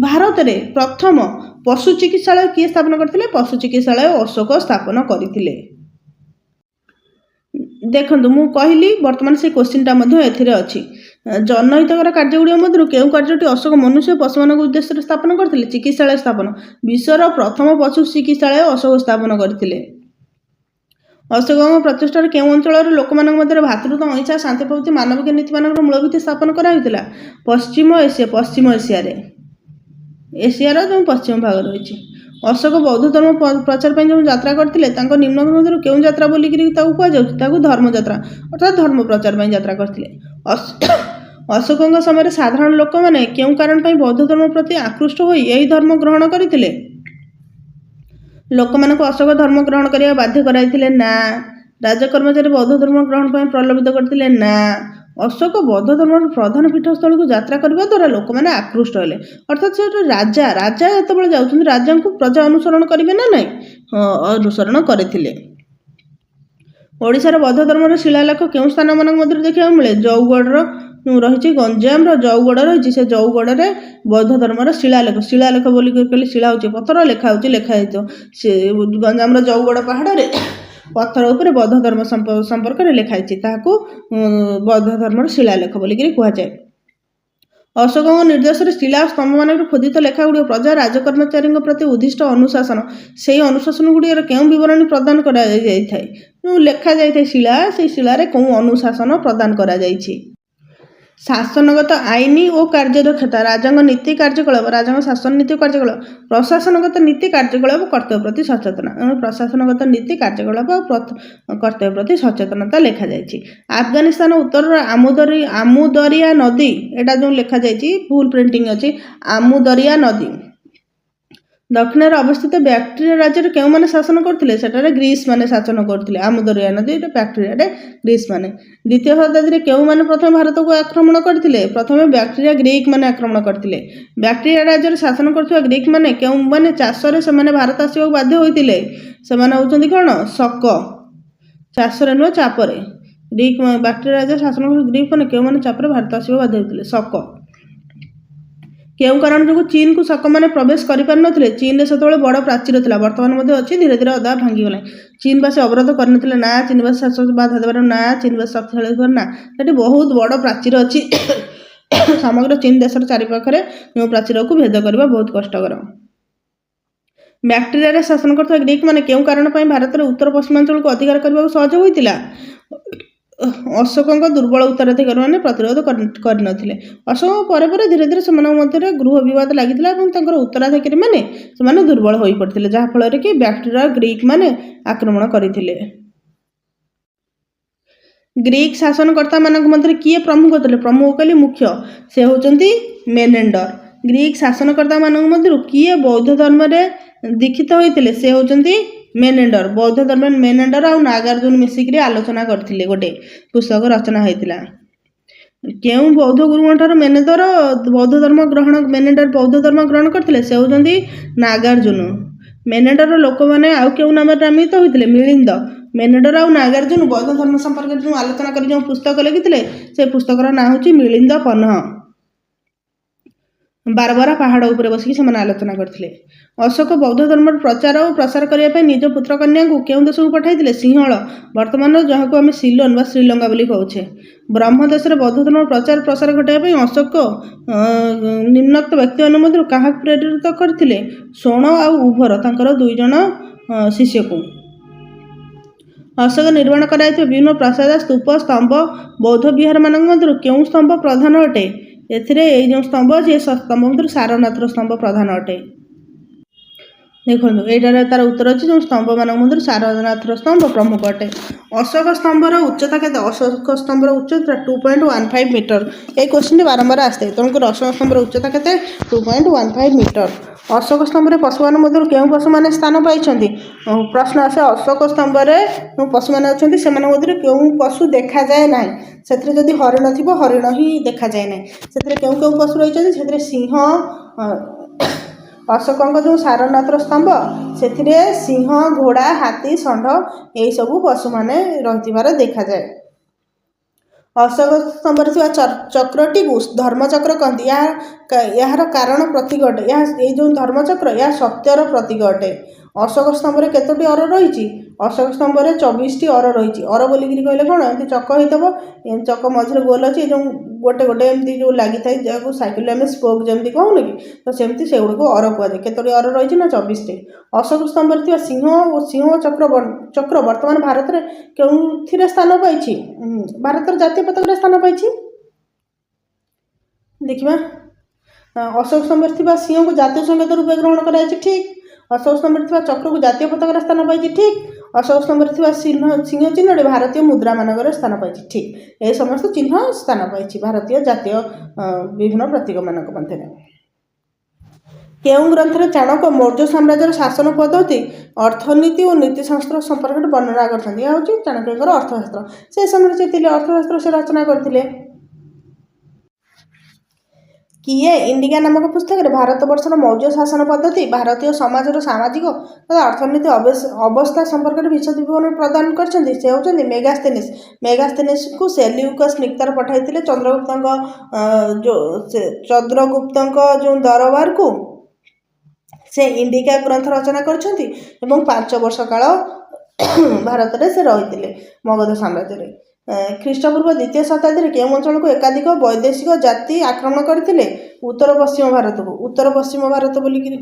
ଭାରତରେ ପ୍ରଥମ ପଶୁ ଚିକିତ୍ସାଳୟ କିଏ ସ୍ଥାପନ କରିଥିଲେ ପଶୁ ଚିକିତ୍ସାଳୟ ଅଶୋକ ସ୍ଥାପନ କରିଥିଲେ। ଦେଖନ୍ତୁ ମୁଁ କହିଲି ବର୍ତ୍ତମାନ ସେ କ୍ୱେଶ୍ଚିନ୍ଟା ମଧ୍ୟ ଏଥିରେ ଅଛି। ଜନହିତକର କାର୍ଯ୍ୟଗୁଡ଼ିକ ମଧ୍ୟରୁ କେଉଁ କାର୍ଯ୍ୟଟି ଅଶୋକ ମନୁଷ୍ୟ ଓ ପଶୁମାନଙ୍କ ଉଦ୍ଦେଶ୍ୟରେ ସ୍ଥାପନ କରିଥିଲେ ଚିକିତ୍ସାଳୟ ସ୍ଥାପନ। ବିଶ୍ୱର ପ୍ରଥମ ପଶୁ ଚିକିତ୍ସାଳୟ ଅଶୋକ ସ୍ଥାପନ କରିଥିଲେ। ଅଶୋକଙ୍କ ପ୍ରଚେଷ୍ଟାରେ କେଉଁ ଅଞ୍ଚଳର ଲୋକମାନଙ୍କ ମଧ୍ୟରେ ଭ୍ରାତୃତ୍ୱ ଅହିଂସା ଶାନ୍ତି ପ୍ରଭୃତି ମାନବିକ ନୀତିମାନଙ୍କର ମୂଳଭିତ୍ତି ସ୍ଥାପନ କରାଯାଇଥିଲା ପଶ୍ଚିମ ଏସିଆରେ ଏସିଆର ଯେଉଁ ପଶ୍ଚିମ ଭାଗ ରହିଛି। ଅଶୋକ ବୌଦ୍ଧ ଧର୍ମ ପ୍ରଚାର ପାଇଁ ଯେଉଁ ଯାତ୍ରା କରିଥିଲେ ତାଙ୍କ ନିମ୍ନଙ୍କ ମଧ୍ୟରୁ କେଉଁ ଯାତ୍ରା ବୋଲିକିରି ତାକୁ କୁହାଯାଉଛି ତାକୁ ଧର୍ମଯାତ୍ରା ଅର୍ଥାତ୍ ଧର୍ମ ପ୍ରଚାର ପାଇଁ ଯାତ୍ରା କରିଥିଲେ। ଅଶୋକଙ୍କ ସମୟରେ ସାଧାରଣ ଲୋକମାନେ କେଉଁ କାରଣ ପାଇଁ ବୌଦ୍ଧ ଧର୍ମ ପ୍ରତି ଆକୃଷ୍ଟ ହୋଇ ଏହି ଧର୍ମ ଗ୍ରହଣ କରିଥିଲେ ଲୋକମାନଙ୍କୁ ଅଶୋକ ଧର୍ମ ଗ୍ରହଣ କରିବା ବାଧ୍ୟ କରାଇଥିଲେ ନା ରାଜକର୍ମଚାରୀ ବୌଦ୍ଧ ଧର୍ମ ଗ୍ରହଣ ପାଇଁ ପ୍ରଲୋଭିତ କରିଥିଲେ ନା ଅଶୋକ ବୌଦ୍ଧ ଧର୍ମର ପ୍ରଧାନ ପୀଠସ୍ଥଳୀକୁ ଯାତ୍ରା କରିବା ଦ୍ୱାରା ଲୋକମାନେ ଆକୃଷ୍ଟ ହେଲେ ଅର୍ଥାତ୍ ସେ ରାଜା ଯେତେବେଳେ ଯାଉଛନ୍ତି ରାଜାଙ୍କୁ ପ୍ରଜା ଅନୁସରଣ କରିବେ ନା ନାହିଁ ଅନୁସରଣ କରିଥିଲେ। ଓଡ଼ିଶାର ବୌଦ୍ଧ ଧର୍ମର ଶିଳାଲେଖ କେଉଁ ସ୍ଥାନମାନଙ୍କ ମଧ୍ୟରେ ଦେଖିବାକୁ ମିଳେ ଜଉଗଡ଼ର ରହିଛି ଗଞ୍ଜାମର ଜଉଗଡ଼ ରହିଛି ସେ ଜଉଗଡ଼ରେ ବୌଦ୍ଧ ଧର୍ମର ଶିଳାଲେଖ ବୋଲି କହିଲେ ଶିଳା ହେଉଛି ପଥର ଲେଖା ହେଇଥିବ ସେ ଗଞ୍ଜାମର ଜଉଗଡ଼ ପାହାଡ଼ରେ ପଥର ଉପରେ ବୌଦ୍ଧ ଧର୍ମ ସମ୍ପର୍କରେ ଲେଖା ହେଇଛି ତାହାକୁ ବୌଦ୍ଧ ଧର୍ମର ଶିଳାଲେଖ ବୋଲିକିରି କୁହାଯାଏ। ଅଶୋକଙ୍କ ନିର୍ଦ୍ଦେଶରେ ଶିଳା ଓ ସ୍ତମ୍ଭମାନଙ୍କରେ ଖୋଦିତ ଲେଖାଗୁଡ଼ିକ ପ୍ରଜା ରାଜକର୍ମଚାରୀଙ୍କ ପ୍ରତି ଉଦ୍ଦିଷ୍ଟ ଅନୁଶାସନ ସେହି ଅନୁଶାସନ ଗୁଡ଼ିକର କେଉଁ ବିବରଣୀ ପ୍ରଦାନ କରାଯାଇଥାଏ ଯେଉଁ ଲେଖାଯାଇଥାଏ ସେଇ ଶିଳାରେ କେଉଁ ଅନୁଶାସନ ପ୍ରଦାନ କରାଯାଇଛି। ଶାସନଗତ ଆଇନ ଓ କାର୍ଯ୍ୟଦକ୍ଷତା ରାଜାଙ୍କ ନୀତି କାର୍ଯ୍ୟକଳାପ ରାଜାଙ୍କ ଶାସନ ନୀତି ଓ କାର୍ଯ୍ୟକଳାପ ପ୍ରଶାସନଗତ ନୀତି କାର୍ଯ୍ୟକଳାପ କର୍ତ୍ତବ୍ୟ ପ୍ରତି ସଚେତନ ପ୍ରଶାସନଗତ ନୀତି କାର୍ଯ୍ୟକଳାପ କର୍ତ୍ତବ୍ୟ ପ୍ରତି ସଚେତନତା ଲେଖାଯାଇଛି। ଆଫଗାନିସ୍ତାନ ଉତ୍ତରର ଆମୁଦରିଆ ନଦୀ ଏଇଟା ଯେଉଁ ଲେଖାଯାଇଛି ଭୁଲ ପ୍ରିଣ୍ଟିଂ ଅଛି ଆମୁଦରିଆ ନଦୀ ଦକ୍ଷିଣରେ ଅବସ୍ଥିତ ବ୍ୟାକ୍ଟ୍ରିଆ ରାଜ୍ୟରେ କେଉଁମାନେ ଶାସନ କରୁଥିଲେ ସେଠାରେ ଗ୍ରୀସ୍ ମାନେ ଶାସନ କରୁଥିଲେ। ଆମୁଦରିଆ ନଦୀ ବ୍ୟାକ୍ଟ୍ରିଆରେ ଗ୍ରୀସ୍ ମାନେ। ଦ୍ୱିତୀୟ ଶତାବ୍ଦୀରେ କେଉଁମାନେ ପ୍ରଥମେ ଭାରତକୁ ଆକ୍ରମଣ କରିଥିଲେ ପ୍ରଥମେ ବ୍ୟାକ୍ଟ୍ରିଆ ଗ୍ରୀକ୍ ମାନେ ଆକ୍ରମଣ କରିଥିଲେ। ବ୍ୟାକ୍ଟ୍ରିଆ ରାଜ୍ୟରେ ଶାସନ କରୁଥିବା ଗ୍ରୀକ୍ ମାନେ କେଉଁମାନେ ଚାଷରେ ସେମାନେ ଭାରତ ଆସିବାକୁ ବାଧ୍ୟ ହୋଇଥିଲେ ସେମାନେ ହେଉଛନ୍ତି କ'ଣ ଶକ ଚାଷରେ ନୁହେଁ ଚାପରେ ବ୍ୟାକ୍ଟ୍ରିଆ ରାଜ୍ୟରେ ଶାସନ କରୁଥିବା ଗ୍ରୀକ୍ ମାନେ କେଉଁମାନେ ଚାପରେ ଭାରତ ଆସିବାକୁ ବାଧ୍ୟ ହୋଇଥିଲେ ଶକ। କେଉଁ କାରଣ ଯୋଗୁଁ ଚୀନକୁ ଶକମାନେ ପ୍ରବେଶ କରିପାରିନଥିଲେ ଚୀନରେ ସେତେବେଳେ ବଡ଼ ପ୍ରାଚୀର ଥିଲା ବର୍ତ୍ତମାନ ମଧ୍ୟ ଅଛି ଧୀରେ ଧୀରେ ଅଧା ଭାଙ୍ଗିଗଲାଣି। ଚୀନବାସୀ ଅବରୋଧ କରିନଥିଲେ ନା ଚୀନବାସୀ ଶାସକ ବାଧା ଦେବାର ନା ଚୀନବାସୀ ଶକ୍ତିଶାଳୀ ହେବାର ନା ସେଠି ବହୁତ ବଡ଼ ପ୍ରାଚୀର ଅଛି ସମଗ୍ର ଚୀନ ଦେଶର ଚାରିପାଖରେ ଯେଉଁ ପ୍ରାଚୀରକୁ ଭେଦ କରିବା ବହୁତ କଷ୍ଟକର। ବ୍ୟାକ୍ଟ୍ରିଆରେ ଶାସନ କରୁଥିବା ଗ୍ରୀକ୍ ମାନେ କେଉଁ କାରଣ ପାଇଁ ଭାରତର ଉତ୍ତର ପଶ୍ଚିମାଞ୍ଚଳକୁ ଅଧିକାର କରିବାକୁ ସହଜ ହୋଇଥିଲା ଅଶୋକଙ୍କ ଦୁର୍ବଳ ଉତ୍ତରାଧିକାରୀମାନେ ପ୍ରତିରୋଧ କରିନଥିଲେ। ଅଶୋକଙ୍କ ପରେ ପରେ ଧୀରେ ଧୀରେ ସେମାନଙ୍କ ମଧ୍ୟରେ ଗୃହ ବିବାଦ ଲାଗିଥିଲା ଏବଂ ତାଙ୍କର ଉତ୍ତରାଧିକାରୀମାନେ ସେମାନେ ଦୁର୍ବଳ ହୋଇପଡ଼ିଥିଲେ ଯାହାଫଳରେ କି ବ୍ୟାକ୍ଟ୍ରିଆ ଗ୍ରୀକ୍ ମାନେ ଆକ୍ରମଣ କରିଥିଲେ। ଗ୍ରୀକ୍ ଶାସନକର୍ତ୍ତାମାନଙ୍କ ମଧ୍ୟରେ କିଏ ପ୍ରମୁଖ ଥିଲେ ପ୍ରମୁଖ କହିଲେ ମୁଖ୍ୟ ସେ ହେଉଛନ୍ତି ମେନେଣ୍ଡର। ଗ୍ରୀକ୍ ଶାସନକର୍ତ୍ତାମାନଙ୍କ ମଧ୍ୟରୁ କିଏ ବୌଦ୍ଧ ଧର୍ମରେ ଦୀକ୍ଷିତ ହୋଇଥିଲେ ସେ ହେଉଛନ୍ତି ମେନେଣ୍ଡର। ବୌଦ୍ଧ ଧର୍ମରେ ମେନେଣ୍ଡର ଆଉ ନାଗାର୍ଜୁନ ମିଶିକିରି ଆଲୋଚନା କରିଥିଲେ ଗୋଟେ ପୁସ୍ତକ ରଚନା ହୋଇଥିଲା। କେଉଁ ବୌଦ୍ଧ ଗୁରୁଙ୍କଠାରୁ ମେନେଣ୍ଡର ବୌଦ୍ଧ ଧର୍ମ ଗ୍ରହଣ କରିଥିଲେ? ସେ ହେଉଛନ୍ତି ନାଗାର୍ଜୁନ। ମେନେଣ୍ଡର ଲୋକମାନେ ଆଉ କେଉଁ ନାମରେ ନାମିତ ହୋଇଥିଲେ? ମିଳିନ୍ଦ। ମେନେଣ୍ଡର ଆଉ ନାଗାର୍ଜୁନ ବୌଦ୍ଧ ଧର୍ମ ସମ୍ପର୍କରେ ଯେଉଁ ଆଲୋଚନା କରି ଯେଉଁ ପୁସ୍ତକ ଲେଖିଥିଲେ ସେ ପୁସ୍ତକର ନାଁ ହେଉଛି ମିଳିନ୍ଦ ପନହ। ବାରବରା ପାହାଡ଼ ଉପରେ ବସିକି ସେମାନେ ଆଲୋଚନା କରିଥିଲେ। ଅଶୋକ ବୌଦ୍ଧ ଧର୍ମର ପ୍ରଚାର ଓ ପ୍ରସାର କରିବା ପାଇଁ ନିଜ ପୁତ୍ର କନ୍ୟାଙ୍କୁ କେଉଁ ଦେଶକୁ ପଠାଇଥିଲେ? ସିଂହଳ, ବର୍ତ୍ତମାନର ଯାହାକୁ ଆମେ ସିଲୋନ ବା ଶ୍ରୀଲଙ୍କା ବୋଲି କହୁଛେ। ବ୍ରହ୍ମ ଦେଶରେ ବୌଦ୍ଧ ଧର୍ମର ପ୍ରଚାର ପ୍ରସାର ଘଟାଇବା ପାଇଁ ଅଶୋକ ନିମ୍ନୋକ୍ତ ବ୍ୟକ୍ତିମାନଙ୍କ ମଧ୍ୟରୁ କାହାକୁ ପ୍ରେରିତ କରିଥିଲେ? ଶୋଣ ଆଉ ଉଭର, ତାଙ୍କର 2 ଜଣ ଶିଷ୍ୟକୁ। ଅଶୋକ ନିର୍ମାଣ କରାଯାଇଥିବା ବିଭିନ୍ନ ପ୍ରାସାଦ, ସ୍ତୂପ, ସ୍ତମ୍ଭ ବୌଦ୍ଧ ବିହାରମାନଙ୍କ ମଧ୍ୟରୁ କେଉଁ ସ୍ତମ୍ଭ ପ୍ରଧାନ ଅଟେ? ଏଥିରେ ଏଇ ଯେଉଁ ସ୍ତମ୍ଭ ଅଛି ଏ ସ୍ତମ୍ଭ ମଧ୍ୟରୁ ସାରନାଥର ସ୍ତମ୍ଭ ପ୍ରଧାନ ଅଟେ। ଦେଖନ୍ତୁ ଏଇଟାରେ ତାର ଉତ୍ତର ଅଛି ଯେଉଁ ସ୍ତମ୍ଭମାନଙ୍କ ମଧ୍ୟରୁ ସାରନାଥର ସ୍ତମ୍ଭ ପ୍ରମୁଖ ଅଟେ। ଅଶୋକ ସ୍ତମ୍ଭର ଉଚ୍ଚତା କେତେ? ଅଶୋକ ସ୍ତମ୍ଭର ଉଚ୍ଚତା 2.15 ମିଟର। এই কোশ্চিনটি ବାରମ୍ବାର ଆସିଥାଏ। ତେଣୁକରି ଅଶୋକ ସ୍ତମ୍ଭର ଉଚ୍ଚତା କେତେ? 2.15 ମିଟର। ଅଶୋକ ସ୍ତମ୍ଭରେ ପଶୁମାନଙ୍କ ମଧ୍ୟରୁ କେଉଁ ପଶୁମାନେ ସ୍ଥାନ ପାଇଛନ୍ତି? ପ୍ରଶ୍ନ ଆସେ ଅଶୋକ ସ୍ତମ୍ଭରେ ଯେଉଁ ପଶୁମାନେ ଅଛନ୍ତି ସେମାନଙ୍କ ମଧ୍ୟରୁ କେଉଁ ପଶୁ ଦେଖାଯାଏ ନାହିଁ? ସେଥିରେ ଯଦି ହରିଣ ଥିବ ହରିଣ ହିଁ ଦେଖାଯାଏ ନାହିଁ। ସେଥିରେ କେଉଁ କେଉଁ ପଶୁ ରହିଛନ୍ତି? ସେଥିରେ ସିଂହ, ଅଶୋକଙ୍କ ଯେଉଁ ସାରନାଥର ସ୍ତମ୍ଭ ସେଥିରେ ସିଂହ, ଘୋଡ଼ା, ହାତୀ, ଷଣ୍ଢ ଏହିସବୁ ପଶୁମାନେ ରହିଥିବାର ଦେଖାଯାଏ। ଅଶୋକ ସ୍ତମ୍ଭରେ ଥିବା ଚକ୍ରଟିକୁ ଧର୍ମଚକ୍ର କହନ୍ତି। ଏହାର କାରଣ ପ୍ରତୀକ ଅଟେ। ଏଇ ଯେଉଁ ଧର୍ମଚକ୍ର ଏହା ସତ୍ୟର ପ୍ରତୀକ ଅଟେ। ଅଶୋକ ସ୍ତମ୍ଭରେ କେତୋଟି ଅର ରହିଛି? ଅଶୋକ ସ୍ତମ୍ଭରେ 24ଟି ଅର ରହିଛି। ଅର ବୋଲିକିରି କହିଲେ କ'ଣ? ଏମିତି ଚକ ହେଇଥିବ, ଚକ ମଝିରେ ଗୋଲ ଅଛି, ଏ ଯେଉଁ ଗୋଟେ ଏମିତି ଯେଉଁ ଲାଗିଥାଏ ଯାହାକୁ ସାଇକେଲରେ ଆମେ ସ୍ପୋକ୍ ଯେମିତି କହୁନି କି, ତ ସେମିତି ସେଗୁଡ଼ିକୁ ଅର କୁହାଯାଏ। କେତୋଟି ଅର ରହିଛି? ନା 24ଟି। ଅଶୋକ ସ୍ତମ୍ଭରେ ଥିବା ସିଂହ ଚକ୍ର ବର୍ତ୍ତମାନ ଭାରତରେ କେଉଁଥିରେ ସ୍ଥାନ ପାଇଛି? ଭାରତର ଜାତୀୟ ପତାକାରେ ସ୍ଥାନ ପାଇଛି। ଦେଖିବା, ଅଶୋକ ସ୍ତମ୍ଭରେ ଥିବା ସିଂହକୁ ଜାତୀୟ ସଂକେତ ରୂପେ ଗ୍ରହଣ କରାଯାଇଛି, ଠିକ୍। ଅଶୋକ ସ୍ତମ୍ଭରେ ଥିବା ଚକ୍ରକୁ ଜାତୀୟ ପତାକାରେ ସ୍ଥାନ ପାଇଛି, ଠିକ୍। ଅଶୋକ ସ୍ତମ୍ଭରେ ଥିବା ସିଂହ ଚିହ୍ନଟି ଭାରତୀୟ ମୁଦ୍ରାମାନଙ୍କରେ ସ୍ଥାନ ପାଇଛି, ଠିକ୍। ଏହି ସମସ୍ତ ଚିହ୍ନ ସ୍ଥାନ ପାଇଛି ଭାରତୀୟ ଜାତୀୟ ବିଭିନ୍ନ ପ୍ରତୀକମାନଙ୍କ ମଧ୍ୟରେ। କେଉଁ ଗ୍ରନ୍ଥରେ ଚାଣକ୍ୟ ମୌର୍ଯ୍ୟ ସାମ୍ରାଜ୍ୟର ଶାସନ ପଦ୍ଧତି, ଅର୍ଥନୀତି ଓ ନୀତିଶାସ୍ତ୍ର ସମ୍ପର୍କରେ ବର୍ଣ୍ଣନା କରିଛନ୍ତି? ଏହା ହେଉଛି ଚାଣକ୍ୟଙ୍କର ଅର୍ଥଶାସ୍ତ୍ର। ସେ ସମୟରେ ସେ ଥିଲେ ଅର୍ଥଶାସ୍ତ୍ର ସେ ରଚନା କରିଥିଲେ। କିଏ ଇଣ୍ଡିକା ନାମକ ପୁସ୍ତକରେ ଭାରତବର୍ଷର ମୌର୍ଯ୍ୟ ଶାସନ ପଦ୍ଧତି, ଭାରତୀୟ ସମାଜର ସାମାଜିକ ତଥା ଅର୍ଥନୈତିକ ଅବସ୍ଥା ସମ୍ପର୍କରେ ବିଶଦ ବିବରଣୀ ପ୍ରଦାନ କରିଛନ୍ତି? ସେ ହେଉଛନ୍ତି ମେଗାସ୍ଥେନିସ୍। ମେଗାସ୍ଥେନିସ୍ଙ୍କୁ ସେଲ୍ୟୁକସ୍ ନିକ୍ତାର ପଠାଇଥିଲେ ଚନ୍ଦ୍ରଗୁପ୍ତଙ୍କ ଯେଉଁ ଦରବାରକୁ ସେ ଇଣ୍ଡିକା ଗ୍ରନ୍ଥ ରଚନା କରିଛନ୍ତି ଏବଂ 5 ବର୍ଷ କାଳ ଭାରତରେ ସେ ରହିଥିଲେ ମଗଧ ସାମ୍ରାଜ୍ୟରେ। ଖ୍ରୀଷ୍ଟପୂର୍ବ 2ୟ ଶତାବ୍ଦୀରେ କେଉଁ ଅଞ୍ଚଳକୁ ଏକାଧିକ ବୈଦେଶିକ ଜାତି ଆକ୍ରମଣ କରିଥିଲେ? ଉତ୍ତର ପଶ୍ଚିମ ଭାରତକୁ। ଉତ୍ତର ପଶ୍ଚିମ ଭାରତ ବୋଲିକିରି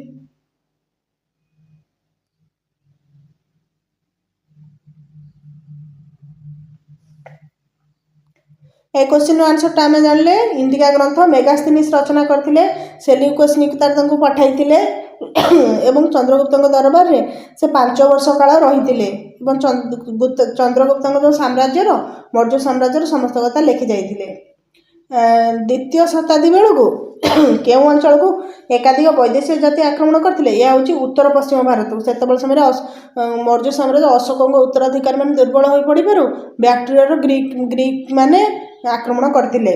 এই କୋଶ୍ଚିନ୍ର ଆନ୍ସର୍ଟା ଆମେ ଜାଣିଲେ। ଇଣ୍ଡିକା ଗ୍ରନ୍ଥ ମେଗାସ୍ଥିନିସ୍ ରଚନା କରିଥିଲେ। ସେଲ୍ୟୁକସ୍ ନିକ୍ତାର ତାଙ୍କୁ ପଠାଇଥିଲେ ଏବଂ ଚନ୍ଦ୍ରଗୁପ୍ତଙ୍କ ଦରବାରରେ ସେ 5 ବର୍ଷ କାଳ ରହିଥିଲେ ଏବଂ ଚନ୍ଦ୍ରଗୁପ୍ତଙ୍କ ଯେଉଁ ସାମ୍ରାଜ୍ୟର ମୌର୍ଯ୍ୟ ସାମ୍ରାଜ୍ୟର ସମସ୍ତ କଥା ଲେଖି ଯାଇଥିଲେ। 2ୟ ଶତାବ୍ଦୀ ବେଳକୁ କେଉଁ ଅଞ୍ଚଳକୁ ଏକାଧିକ ବୈଦେଶିକ ଜାତି ଆକ୍ରମଣ କରିଥିଲେ? ଏହା ହେଉଛି ଉତ୍ତର ପଶ୍ଚିମ ଭାରତକୁ। ସେତେବେଳେ ସମୟରେ ମୌର୍ଯ୍ୟ ସାମ୍ରାଜ୍ୟ ଅଶୋକଙ୍କ ଉତ୍ତରାଧିକାରୀମାନେ ଦୁର୍ବଳ ହୋଇପଡ଼ିବାରୁ ବ୍ୟାକ୍ଟ୍ରିୟର ଗ୍ରୀକ୍ ମାନେ ଆକ୍ରମଣ କରିଥିଲେ।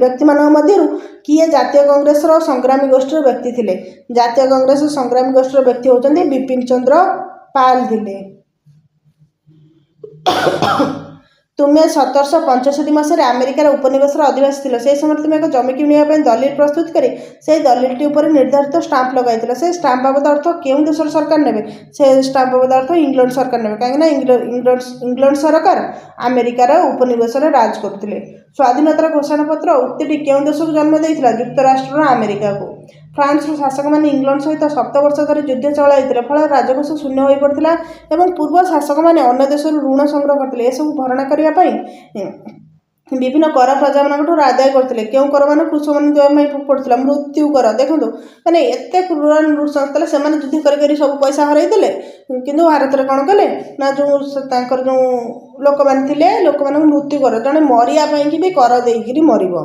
ବ୍ୟକ୍ତିମାନଙ୍କ ମଧ୍ୟରୁ କିଏ ଜାତୀୟ କଂଗ୍ରେସର ସଂଗ୍ରାମୀ ଗୋଷ୍ଠୀର ବ୍ୟକ୍ତି ଥିଲେ? ଜାତୀୟ କଂଗ୍ରେସର ସଂଗ୍ରାମୀ ଗୋଷ୍ଠୀର ବ୍ୟକ୍ତି ହେଉଛନ୍ତି ବିପିନ ଚନ୍ଦ୍ର ପାଲ ଥିଲେ। ତୁମେ 1765 ମସିହାରେ ଆମେରିକାର ଉପନିବେଶର ଅଧିବାସୀ ଥିଲ। ସେହି ସମୟରେ ତୁମେ ଏକ ଜମି କିଣିବା ପାଇଁ ଦଲିଲ ପ୍ରସ୍ତୁତ କରି ସେହି ଦଲିଲଟି ଉପରେ ନିର୍ଦ୍ଧାରିତ ଷ୍ଟାମ୍ପ ଲଗାଇଥିଲ। ସେହି ଷ୍ଟାମ୍ପ ବାବଦ ଅର୍ଥ କେଉଁ ଦେଶର ସରକାର ନେବେ? ସେ ଷ୍ଟାମ୍ପ ବାବଦ ଅର୍ଥ ଇଂଲଣ୍ଡ ସରକାର ନେବେ, କାହିଁକିନା ଇଂଲଣ୍ଡ ସରକାର ଆମେରିକାର ଉପନିବେଶରେ ରାଜ କରୁଥିଲେ। ସ୍ୱାଧୀନତାର ଘୋଷଣାପତ୍ର ଉକ୍ତିଟି କେଉଁ ଦେଶକୁ ଜନ୍ମ ଦେଇଥିଲା? ଯୁକ୍ତରାଷ୍ଟ୍ରର ଆମେରିକାକୁ। ଫ୍ରାନ୍ସର ଶାସକମାନେ ଇଂଲଣ୍ଡ ସହିତ 7 ବର୍ଷ ଧରି ଯୁଦ୍ଧ ଚଳାଇଥିଲେ, ଫଳରେ ରାଜକୋଷ ଶୂନ୍ୟ ହୋଇପଡ଼ିଥିଲା ଏବଂ ପୂର୍ବ ଶାସକମାନେ ଅନ୍ୟ ଦେଶରୁ ଋଣ ସଂଗ୍ରହ କରିଥିଲେ। ଏସବୁ ଭରଣା କରିବା ପାଇଁ ବିଭିନ୍ନ କର ପ୍ରଜାମାନଙ୍କଠାରୁ ଆଦାୟ କରୁଥିଲେ। କେଉଁ କରମାନ କୃଷକମାନେ ଦେବା ପାଇଁ ପଡ଼ୁଥିଲା? ମୃତ୍ୟୁ କର। ଦେଖନ୍ତୁ ମାନେ ଏତେ କ୍ରୁର ନୃଶଂସ ଥିଲେ, ସେମାନେ ଯୁଦ୍ଧ କରି ସବୁ ପଇସା ହରାଇ ଦେଲେ, କିନ୍ତୁ ଭାରତରେ କ'ଣ କଲେ ନା ଯେଉଁ ତାଙ୍କର ଯେଉଁ ଲୋକମାନେ ଥିଲେ ଲୋକମାନଙ୍କୁ ମୃତ୍ୟୁ କର, ଜଣେ ମରିବା ପାଇଁକି ବି କର ଦେଇକିରି ମରିବ।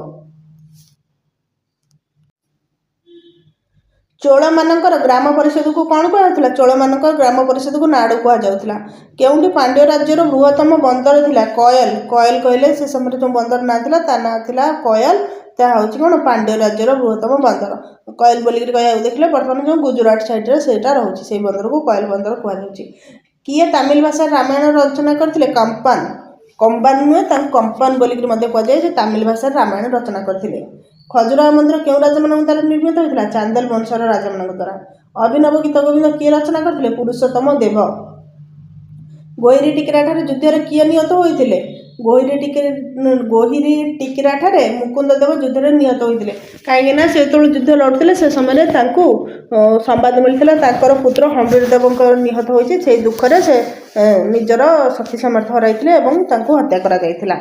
ଚୋଳମାନଙ୍କର ଗ୍ରାମ ପରିଷଦକୁ କ'ଣ କୁହାଯାଉଥିଲା? ଚୋଳମାନଙ୍କର ଗ୍ରାମ ପରିଷଦକୁ ନାଡ଼ କୁହାଯାଉଥିଲା। କେଉଁଠି ପାଣ୍ଡ୍ୟ ରାଜ୍ୟର ବୃହତ୍ତମ ବନ୍ଦର ଥିଲା? କୟଲ। କୟଲ କହିଲେ ସେ ସମୟରେ ଯେଉଁ ବନ୍ଦର ନାଁ ଥିଲା ତା ନାଁ ଥିଲା କୟଲ। ତାହା ହେଉଛି କ'ଣ? ପାଣ୍ଡ୍ୟ ରାଜ୍ୟର ବୃହତ୍ତମ ବନ୍ଦର। କୟଲ ବୋଲିକିରି କହିବାକୁ ଦେଖିଲେ ବର୍ତ୍ତମାନ ଯେଉଁ ଗୁଜୁରାଟ ସାଇଡ଼୍ରେ ସେଇଟା ରହୁଛି, ସେଇ ବନ୍ଦରକୁ କୟଲ ବନ୍ଦର କୁହାଯାଉଛି। କିଏ ତାମିଲ ଭାଷାରେ ରାମାୟଣ ରଚନା କରିଥିଲେ? କମ୍ପାନ। କମ୍ବାନ ନୁହେଁ, ତାଙ୍କୁ କମ୍ପାନ ବୋଲିକିରି ମଧ୍ୟ କୁହାଯାଏ। ସେ ତାମିଲ ଭାଷାରେ ରାମାୟଣ ରଚନା କରିଥିଲେ। ଖଜୁରାହ ମନ୍ଦିର କେଉଁ ରାଜାମାନଙ୍କ ଦ୍ୱାରା ନିର୍ମିତ ହୋଇଥିଲା? ଚାନ୍ଦେଲ ବଂଶର ରାଜାମାନଙ୍କ ଦ୍ୱାରା। ଅଭିନବ ଗୀତ ଗୋବିନ୍ଦ କିଏ ରଚନା କରିଥିଲେ? ପୁରୁଷୋତ୍ତମ ଦେବ। ଗୋହିରୀ ଟିକିରାଠାରେ ଯୁଦ୍ଧରେ କିଏ ନିହତ ହୋଇଥିଲେ? ଗୋହିରୀ ଟିକିରାଠାରେ ମୁକୁନ୍ଦ ଦେବ ଯୁଦ୍ଧରେ ନିହତ ହୋଇଥିଲେ। କାହିଁକିନା ସେ ଯେତେବେଳେ ଯୁଦ୍ଧ ଲଢ଼ୁଥିଲେ ସେ ସମୟରେ ତାଙ୍କୁ ସମ୍ବାଦ ମିଳିଥିଲା ତାଙ୍କର ପୁତ୍ର ହମ୍ବୀର ଦେବଙ୍କ ନିହତ ହୋଇଛି। ସେଇ ଦୁଃଖରେ ସେ ନିଜର ଶକ୍ତି ସାମର୍ଥ୍ୟ ହରାଇଥିଲେ ଏବଂ ତାଙ୍କୁ ହତ୍ୟା କରାଯାଇଥିଲା।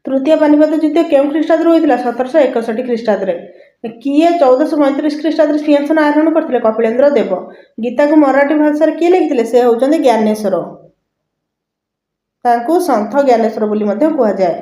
ତୃତୀୟ ପାନିପତ ଯୁଦ୍ଧ କେଉଁ ଖ୍ରୀଷ୍ଟାବ୍ଦରେ ହୋଇଥିଲା? 1761 ଖ୍ରୀଷ୍ଟାବ୍ଦରେ। କିଏ 1435 ଖ୍ରୀଷ୍ଟାବ୍ଦରେ ସିଂହାସନ ଆରୋହଣ କରିଥିଲେ? କପିଳେନ୍ଦ୍ର ଦେବ। ଗୀତାକୁ ମରାଠୀ ଭାଷାରେ କିଏ ଲେଖିଥିଲେ? ସେ ହେଉଛନ୍ତି ଜ୍ଞାନେଶ୍ୱର। ତାଙ୍କୁ ସନ୍ଥ ଜ୍ଞାନେଶ୍ୱର ବୋଲି ମଧ୍ୟ କୁହାଯାଏ।